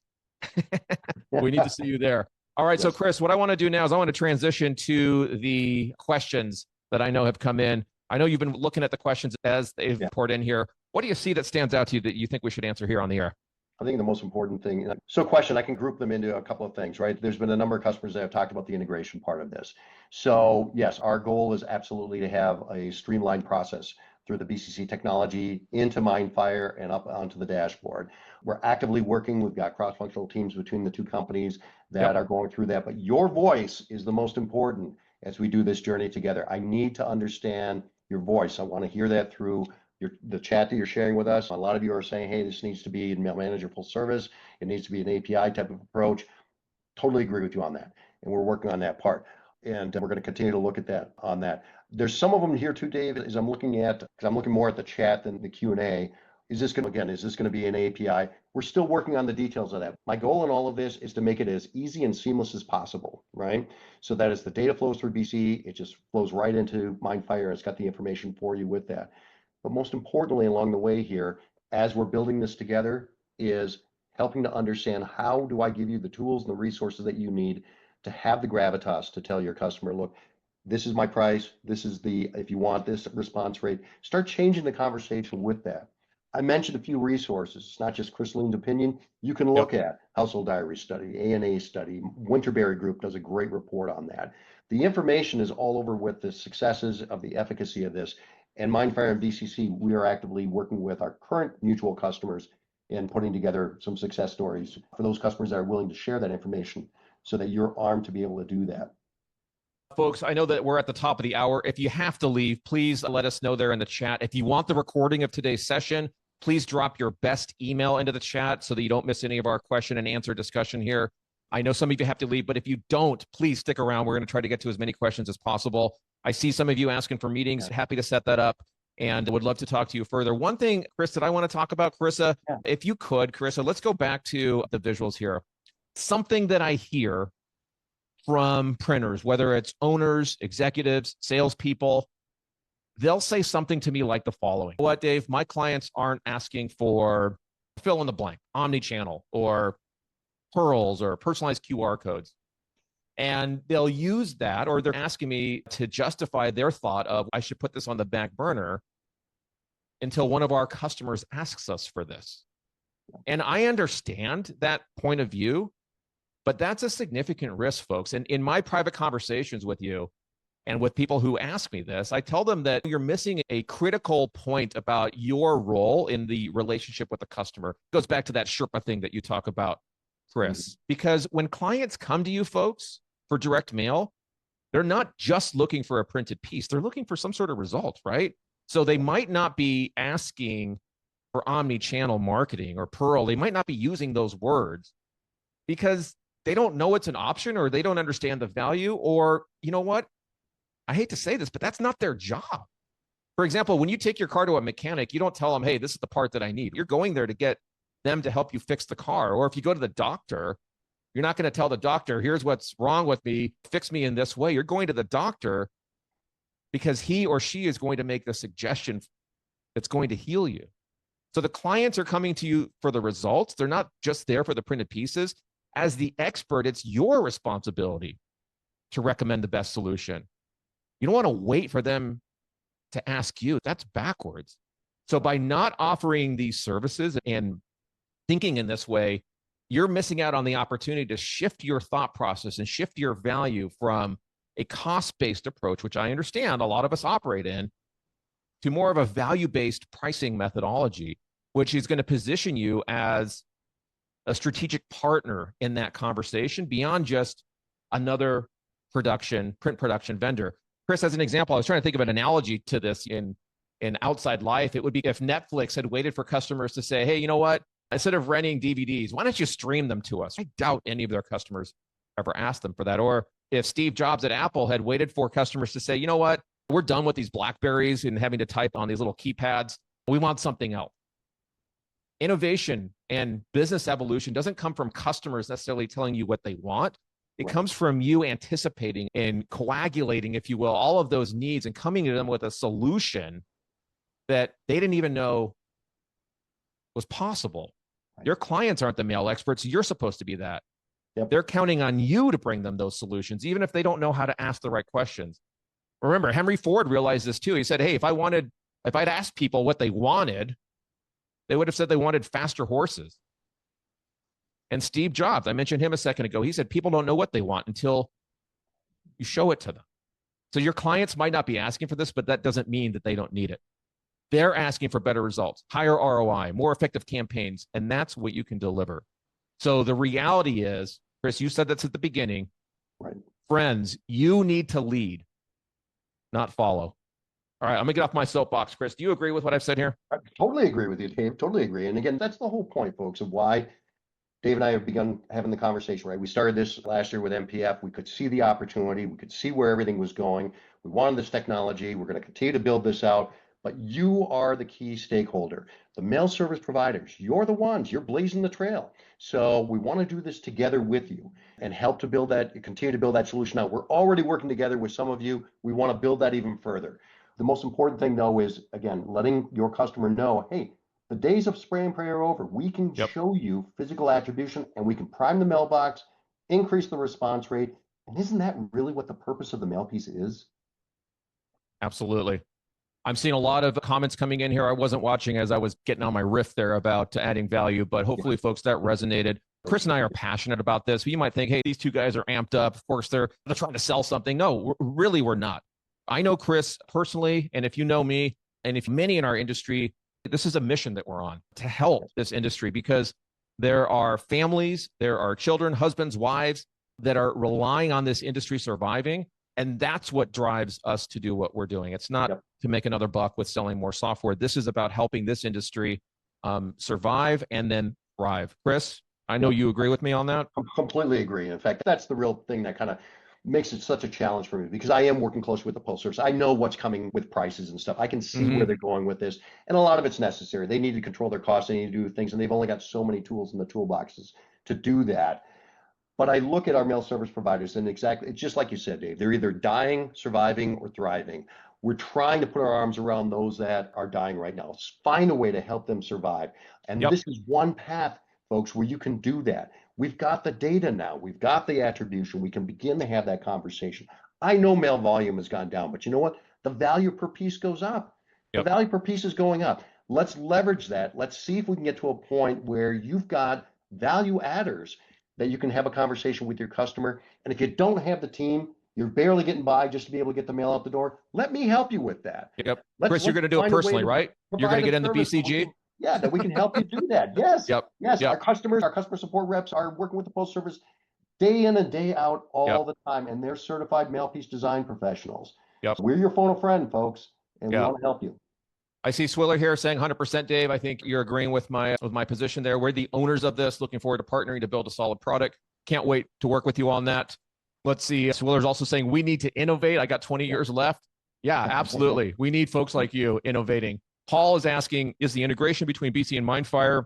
We need to see you there. All right, yes. So Chris, what I want to do now is I want to transition to the questions that I know have come in. I know you've been looking at the questions as they've poured in here. What do you see that stands out to you that you think we should answer here on the air? I think the most important thing, so question, I can group them into a couple of things, right? There's been a number of customers that have talked about the integration part of this. So yes, our goal is absolutely to have a streamlined process through the BCC technology into MindFire and up onto the dashboard. We're actively working. We've got cross-functional teams between the two companies that are going through that, but your voice is the most important as we do this journey together. I need to understand your voice. I want to hear that through the chat that you're sharing with us. A lot of you are saying, hey, this needs to be in Mail Manager full service. It needs to be an API type of approach. Totally agree with you on that. And we're working on that part. And we're going to continue to look at that on that. There's some of them here too, Dave, as I'm looking at, because I'm looking more at the chat than the Q&A. Is this going to be an API? We're still working on the details of that. My goal in all of this is to make it as easy and seamless as possible, right? So that as the data flows through BC, it just flows right into MindFire. It's got the information for you with that. But most importantly, along the way here, as we're building this together, is helping to understand how do I give you the tools and the resources that you need to have the gravitas to tell your customer, look, this is my price, this is if you want this response rate, start changing the conversation with that. I mentioned a few resources. It's not just Chris Lien's opinion. You can look at Household Diary Study, ANA Study, Winterberry Group does a great report on that. The information is all over with the successes of the efficacy of this. And MindFire and BCC, we are actively working with our current mutual customers and putting together some success stories for those customers that are willing to share that information so that you're armed to be able to do that. Folks, I know that we're at the top of the hour. If you have to leave, please let us know there in the chat. If you want the recording of today's session, please drop your best email into the chat so that you don't miss any of our question and answer discussion here. I know some of you have to leave, but if you don't, please stick around. We're going to try to get to as many questions as possible. I see some of you asking for meetings. Happy to set that up and would love to talk to you further. One thing, Chris, that I want to talk about, Carissa, if you could, Carissa, let's go back to the visuals here. Something that I hear from printers, whether it's owners, executives, salespeople, they'll say something to me like the following. What, Dave? My clients aren't asking for fill in the blank, OmniChannel or pearls or personalized QR codes. And they'll use that, or they're asking me to justify their thought of, I should put this on the back burner until one of our customers asks us for this. And I understand that point of view, but that's a significant risk, folks. And in my private conversations with you and with people who ask me this, I tell them that you're missing a critical point about your role in the relationship with the customer. It goes back to that Sherpa thing that you talk about, Chris, because when clients come to you, folks, for direct mail, they're not just looking for a printed piece. They're looking for some sort of result, right? So they might not be asking for omni-channel marketing or Pearl. They might not be using those words because they don't know it's an option or they don't understand the value, or you know what? I hate to say this, but that's not their job. For example, when you take your car to a mechanic, you don't tell them, hey, this is the part that I need. You're going there to get them to help you fix the car. Or if you go to the doctor, you're not going to tell the doctor, here's what's wrong with me, fix me in this way. You're going to the doctor because he or she is going to make the suggestion that's going to heal you. So the clients are coming to you for the results. They're not just there for the printed pieces. As the expert, it's your responsibility to recommend the best solution. You don't want to wait for them to ask you. That's backwards. So by not offering these services and thinking in this way, you're missing out on the opportunity to shift your thought process and shift your value from a cost-based approach, which I understand a lot of us operate in, to more of a value-based pricing methodology, which is going to position you as a strategic partner in that conversation beyond just another print production vendor. Chris, as an example, I was trying to think of an analogy to this in outside life. It would be if Netflix had waited for customers to say, hey, you know what? Instead of renting DVDs, why don't you stream them to us? I doubt any of their customers ever asked them for that. Or if Steve Jobs at Apple had waited for customers to say, you know what? We're done with these Blackberries and having to type on these little keypads. We want something else. Innovation and business evolution doesn't come from customers necessarily telling you what they want. It comes from you anticipating and coagulating, if you will, all of those needs and coming to them with a solution that they didn't even know was possible. Your clients aren't the mail experts. You're supposed to be that. They're counting on you to bring them those solutions, even if they don't know how to ask the right questions. Remember, Henry Ford realized this too. He said, hey, if I'd asked people what they wanted, they would have said they wanted faster horses. And Steve Jobs, I mentioned him a second ago. He said, people don't know what they want until you show it to them. So your clients might not be asking for this, but that doesn't mean that they don't need it. They're asking for better results, higher ROI, more effective campaigns, and that's what you can deliver. So the reality is, Chris, you said that's at the beginning. Right. Friends, you need to lead, not follow. All right, I'm gonna get off my soapbox. Chris, do you agree with what I've said here? I totally agree with you, Dave. Totally agree. And again, that's the whole point, folks, of why Dave and I have begun having the conversation, right? We started this last year with MPF. We could see the opportunity. We could see where everything was going. We wanted this technology. We're going to continue to build this out. But you are the key stakeholder. The mail service providers, you're the ones. You're blazing the trail. So we want to do this together with you and help to build that, continue to build that solution out. We're already working together with some of you. We want to build that even further. The most important thing, though, is, again, letting your customer know, hey, the days of spray and pray are over. We can show you physical attribution, and we can prime the mailbox, increase the response rate. And isn't that really what the purpose of the mail piece is? Absolutely. I'm seeing a lot of comments coming in here. I wasn't watching as I was getting on my riff there about adding value, but hopefully, folks, that resonated. Chris and I are passionate about this. You might think, hey, these two guys are amped up. Of course, they're trying to sell something. No, we're not. I know Chris personally, and if you know me, and if many in our industry, this is a mission that we're on to help this industry, because there are families, there are children, husbands, wives that are relying on this industry surviving. And that's what drives us to do what we're doing. It's not to make another buck with selling more software. This is about helping this industry survive and then thrive. Chris, I know you agree with me on that. I completely agree. In fact, that's the real thing that kind of makes it such a challenge for me, because I am working closely with the Postal Service. I know what's coming with prices and stuff. I can see where they're going with this. And a lot of it's necessary. They need to control their costs. They need to do things. And they've only got so many tools in the toolboxes to do that. But I look at our mail service providers, and exactly, it's just like you said, Dave. They're either dying, surviving, or thriving. We're trying to put our arms around those that are dying right now. Find a way to help them survive. And this is one path, folks, where you can do that. We've got the data now. We've got the attribution. We can begin to have that conversation. I know mail volume has gone down, but you know what? The value per piece goes up. The value per piece is going up. Let's leverage that. Let's see if we can get to a point where you've got value adders that you can have a conversation with your customer. And if you don't have the team, you're barely getting by just to be able to get the mail out the door, let me help you with that. Chris, you're going to do it personally, right? You're going to get in the BCG? Yeah, that we can help you do that. Yes. Yes. Yep. Our customer support reps are working with the Postal Service day in and day out all the time, and they're certified mail piece design professionals. So we're your phone a friend, folks, and we want to help you. I see Swiller here saying 100%, Dave. I think you're agreeing with my position there. We're the owners of this, looking forward to partnering to build a solid product. Can't wait to work with you on that. Let's see. Swiller's also saying we need to innovate. I got 20 years left. Yeah, absolutely. We need folks like you innovating. Paul is asking, is the integration between BC and MindFire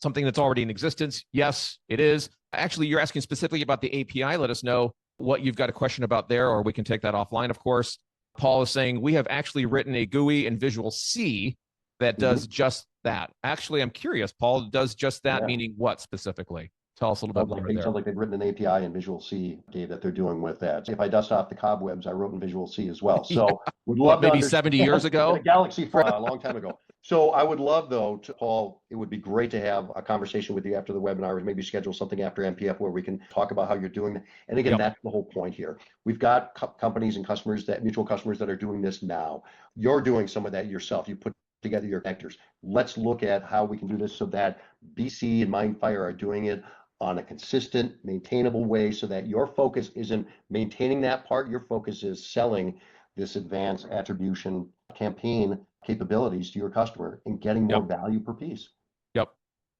something that's already in existence? Yes, it is. Actually, you're asking specifically about the API. Let us know what you've got a question about there, or we can take that offline, of course. Paul is saying, we have actually written a GUI in Visual C that does just that. Actually, I'm curious, Paul, does just that, meaning what specifically? Tell us a little bit more there. It sounds like they've written an API in Visual C, Dave, that they're doing with that. If I dust off the cobwebs, I wrote in Visual C as well. So would love maybe 70 years ago? A Galaxy a long time ago. So I would love, though, Paul, it would be great to have a conversation with you after the webinar, or maybe schedule something after MPF where we can talk about how you're doing that. And again, that's the whole point here. We've got companies and customers, mutual customers that are doing this now. You're doing some of that yourself. You put together your connectors. Let's look at how we can do this so that BC and MindFire are doing it on a consistent, maintainable way so that your focus isn't maintaining that part. Your focus is selling this advanced attribution campaign capabilities to your customer and getting more Yep. value per piece. Yep.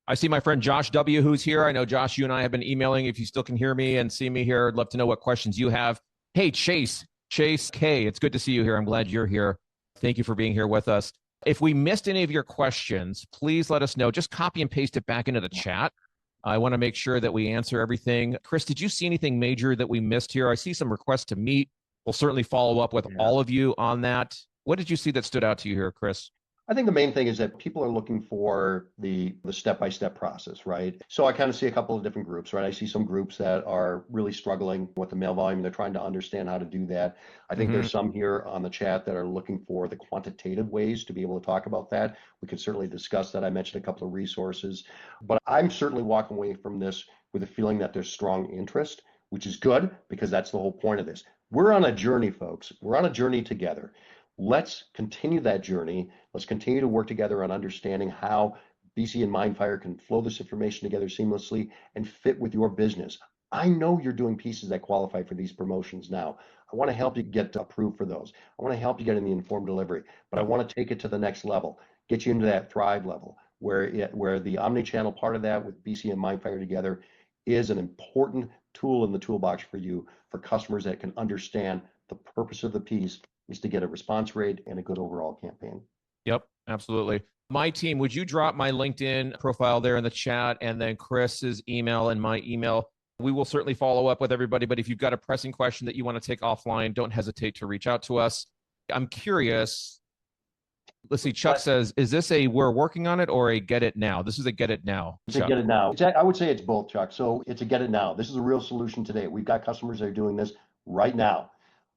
I see my friend Josh W. who's here. I know, Josh, you and I have been emailing. If you still can hear me and see me here, I'd love to know what questions you have. Hey, Chase K, it's good to see you here. I'm glad you're here. Thank you for being here with us. If we missed any of your questions, please let us know. Just copy and paste it back into the chat. I want to make sure that we answer everything. Chris, did you see anything major that we missed here? I see some requests to meet. We'll certainly follow up with all of you on that. What did you see that stood out to you here, Chris? I think the main thing is that people are looking for the step-by-step process, right? So I kind of see a couple of different groups, right? I see some groups that are really struggling with the mail volume. They're trying to understand how to do that. I think there's some here on the chat that are looking for the quantitative ways to be able to talk about that. We could certainly discuss that. I mentioned a couple of resources, but I'm certainly walking away from this with a feeling that there's strong interest, which is good because that's the whole point of this. We're on a journey, folks. We're on a journey together. Let's continue that journey. Let's continue to work together on understanding how BC and MindFire can flow this information together seamlessly and fit with your business. I know you're doing pieces that qualify for these promotions now. I want to help you get approved for those. I want to help you get in the informed delivery, but I want to take it to the next level, get you into that Thrive level, where the OmniChannel part of that with BC and MindFire together is an important tool in the toolbox for you, for customers that can understand the purpose of the piece is to get a response rate and a good overall campaign. Yep, absolutely. My team, would you drop my LinkedIn profile there in the chat and then Chris's email and my email? We will certainly follow up with everybody, but if you've got a pressing question that you want to take offline, don't hesitate to reach out to us. I'm curious. Let's see, Chuck says, is this a we're working on it or a get it now? This is a get it now. It's a get it now. I would say it's both, Chuck. So it's a get it now. This is a real solution today. We've got customers that are doing this right now.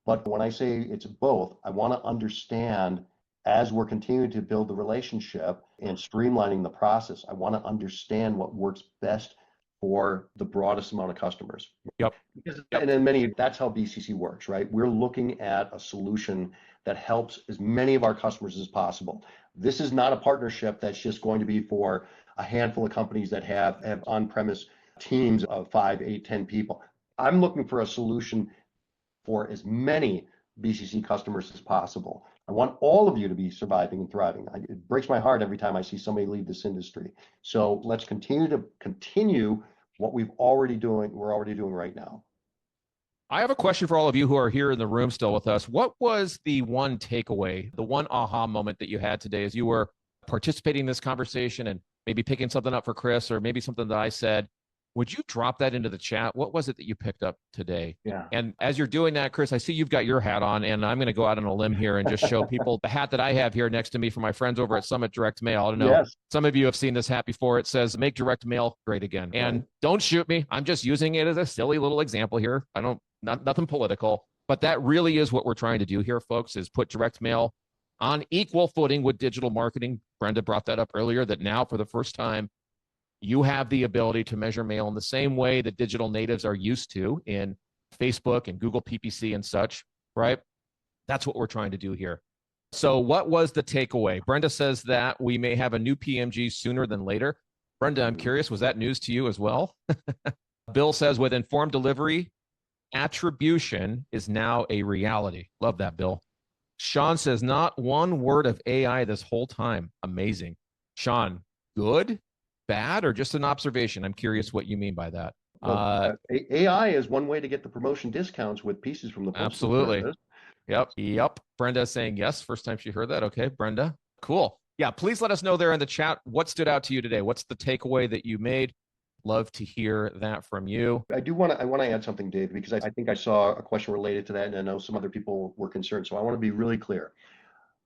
But when I say it's both, I want to understand as we're continuing to build the relationship and streamlining the process, I want to understand what works best for the broadest amount of customers. Yep. And then that's how BCC works, right? We're looking at a solution that helps as many of our customers as possible. This is not a partnership that's just going to be for a handful of companies that have on-premise teams of 5, 8, 10 people. I'm looking for a solution for as many BCC customers as possible. I want all of you to be surviving and thriving. It breaks my heart every time I see somebody leave this industry. So let's continue what we're already doing right now. I have a question for all of you who are here in the room still with us. What was the one takeaway, the one aha moment that you had today as you were participating in this conversation and maybe picking something up for Chris or maybe something that I said? Would you drop that into the chat? What was it that you picked up today? Yeah. And as you're doing that, Chris, I see you've got your hat on, and I'm going to go out on a limb here and just show people the hat that I have here next to me from my friends over at Summit Direct Mail. I don't know. Yes. Some of you have seen this hat before. It says, make direct mail great again. And don't shoot me. I'm just using it as a silly little example here. Nothing political, but that really is what we're trying to do here, folks, is put direct mail on equal footing with digital marketing. Brenda brought that up earlier, that now for the first time, you have the ability to measure mail in the same way that digital natives are used to in Facebook and Google PPC and such, right? That's what we're trying to do here. So what was the takeaway? Brenda says that we may have a new PMG sooner than later. Brenda, I'm curious, was that news to you as well? Bill says, with informed delivery, attribution is now a reality. Love that, Bill. Sean says, not one word of AI this whole time. Amazing. Sean, good, bad, or just an observation? I'm curious what you mean by that. AI is one way to get the promotion discounts with pieces from the Postal. Absolutely. Service. Yep. Brenda's saying yes. First time she heard that. Okay, Brenda. Cool. Yeah, please let us know there in the chat what stood out to you today. What's the takeaway that you made? Love to hear that from you. I want to add something, Dave, because I think I saw a question related to that, and I know some other people were concerned. So I want to be really clear.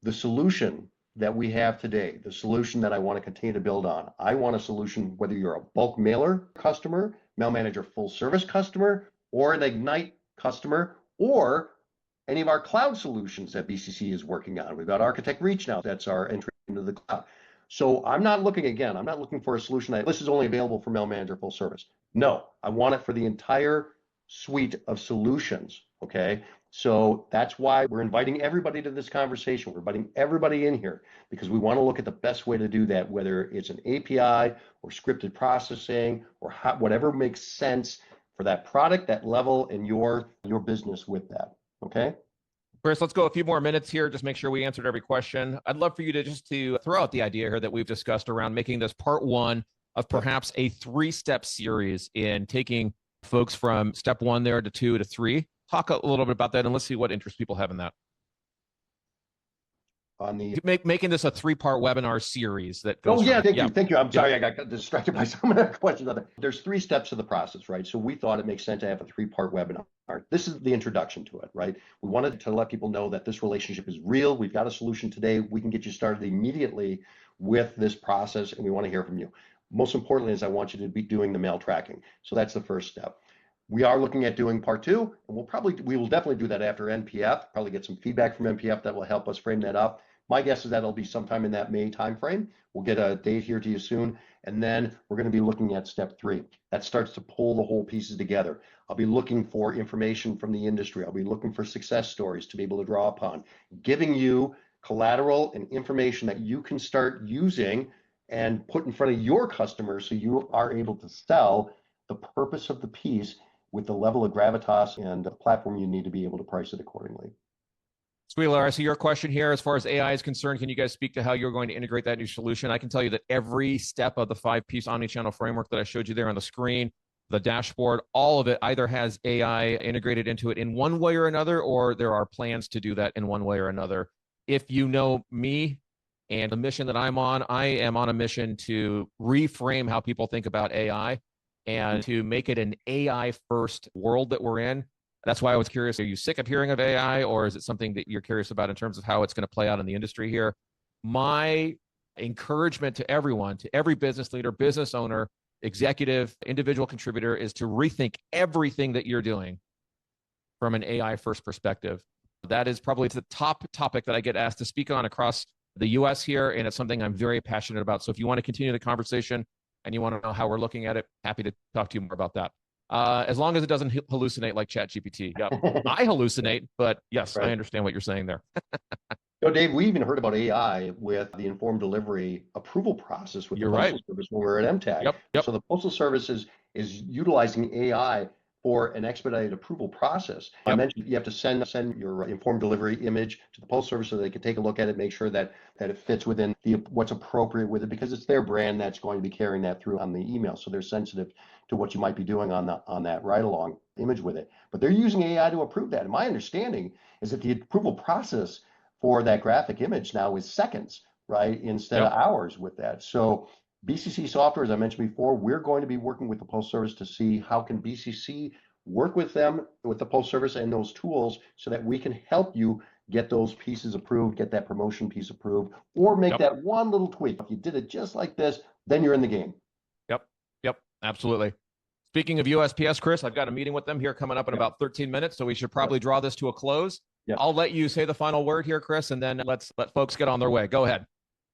The solution that we have today, the solution that I want to continue to build on, I want a solution whether you're a bulk mailer customer, mail manager full service customer, or an Ignite customer, or any of our cloud solutions that BCC is working on. We've got Architect Reach now. That's our entry into the cloud. So I'm not looking for a solution that this is only available for mail manager full service. No, I want it for the entire suite of solutions. Okay. So that's why we're inviting everybody to this conversation. We're inviting everybody in here because we want to look at the best way to do that, whether it's an API or scripted processing or whatever makes sense for that product, that level, and your business with that. Okay. Chris, let's go a few more minutes here. Just make sure we answered every question. I'd love for you to throw out the idea here that we've discussed around making this part one of perhaps a 3-step series in taking folks from step 1 there to 2 to 3. Talk a little bit about that, and let's see what interest people have in that. On the making this a 3-part webinar series that goes. Oh yeah, thank you. I'm sorry, I got distracted by some of the questions on there. There's 3 steps of the process, right? So we thought it makes sense to have a 3-part webinar. This is the introduction to it, right? We wanted to let people know that this relationship is real. We've got a solution today. We can get you started immediately with this process, and we want to hear from you. Most importantly is I want you to be doing the mail tracking. So that's the first step. We are looking at doing part 2, and we will definitely do that after NPF, probably get some feedback from NPF that will help us frame that up. My guess is that it'll be sometime in that May timeframe. We'll get a date here to you soon. And then we're going to be looking at step 3. That starts to pull the whole pieces together. I'll be looking for information from the industry. I'll be looking for success stories to be able to draw upon, giving you collateral and information that you can start using and put in front of your customers so you are able to sell the purpose of the piece with the level of gravitas and the platform you need to be able to price it accordingly. Squealer, I see your question here. As far as AI is concerned, can you guys speak to how you're going to integrate that new solution? I can tell you that every step of the 5-piece omnichannel framework that I showed you there on the screen, the dashboard, all of it either has AI integrated into it in one way or another, or there are plans to do that in one way or another. If you know me and the mission that I'm on, I am on a mission to reframe how people think about AI and to make it an AI-first world that we're in. That's why I was curious, are you sick of hearing of AI, or is it something that you're curious about in terms of how it's going to play out in the industry here? My encouragement to everyone, to every business leader, business owner, executive, individual contributor, is to rethink everything that you're doing from an AI-first perspective. That is probably the top topic that I get asked to speak on across the US here, and it's something I'm very passionate about. So if you want to continue the conversation and you want to know how we're looking at it, happy to talk to you more about that. As long as it doesn't hallucinate like ChatGPT. Yeah, I hallucinate, but yes, right. I understand what you're saying there. So Dave, we even heard about AI with the informed delivery approval process with the Postal Service when we were at MTAG. Yep. So the Postal Service is utilizing AI for an expedited approval process. I mentioned you have to send your informed delivery image to the Postal Service so they can take a look at it, make sure that it fits within what's appropriate with it, because it's their brand that's going to be carrying that through on the email. So they're sensitive to what you might be doing on that ride-along image with it. But they're using AI to approve that. And my understanding is that the approval process for that graphic image now is seconds, right, instead of hours with that. So BCC Software, as I mentioned before, we're going to be working with the Postal Service to see how can BCC work with them, with the Postal Service and those tools, so that we can help you get those pieces approved, get that promotion piece approved, or make that one little tweak. If you did it just like this, then you're in the game. Yep, absolutely. Speaking of USPS, Chris, I've got a meeting with them here coming up in about 13 minutes, so we should probably draw this to a close. I'll let you say the final word here, Chris, and then let folks get on their way. Go ahead.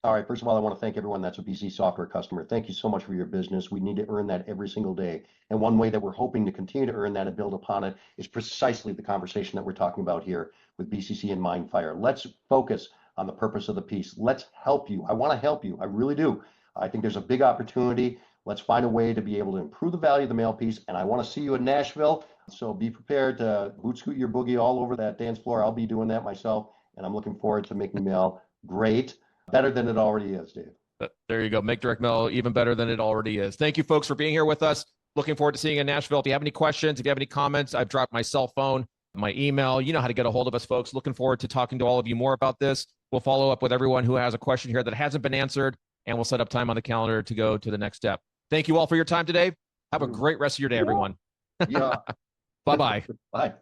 All right. First of all, I want to thank everyone that's a BCC Software customer. Thank you so much for your business. We need to earn that every single day. And one way that we're hoping to continue to earn that and build upon it is precisely the conversation that we're talking about here with BCC and MindFire. Let's focus on the purpose of the piece. Let's help you. I want to help you. I really do. I think there's a big opportunity. Let's find a way to be able to improve the value of the mail piece. And I want to see you in Nashville. So be prepared to boot scoot your boogie all over that dance floor. I'll be doing that myself. And I'm looking forward to making mail great. Better than it already is, Dave. There you go. Make direct mail even better than it already is. Thank you, folks, for being here with us. Looking forward to seeing you in Nashville. If you have any questions, if you have any comments, I've dropped my cell phone, my email. You know how to get a hold of us, folks. Looking forward to talking to all of you more about this. We'll follow up with everyone who has a question here that hasn't been answered, and we'll set up time on the calendar to go to the next step. Thank you all for your time today. Have a great rest of your day, everyone. Yeah. Bye-bye. Bye.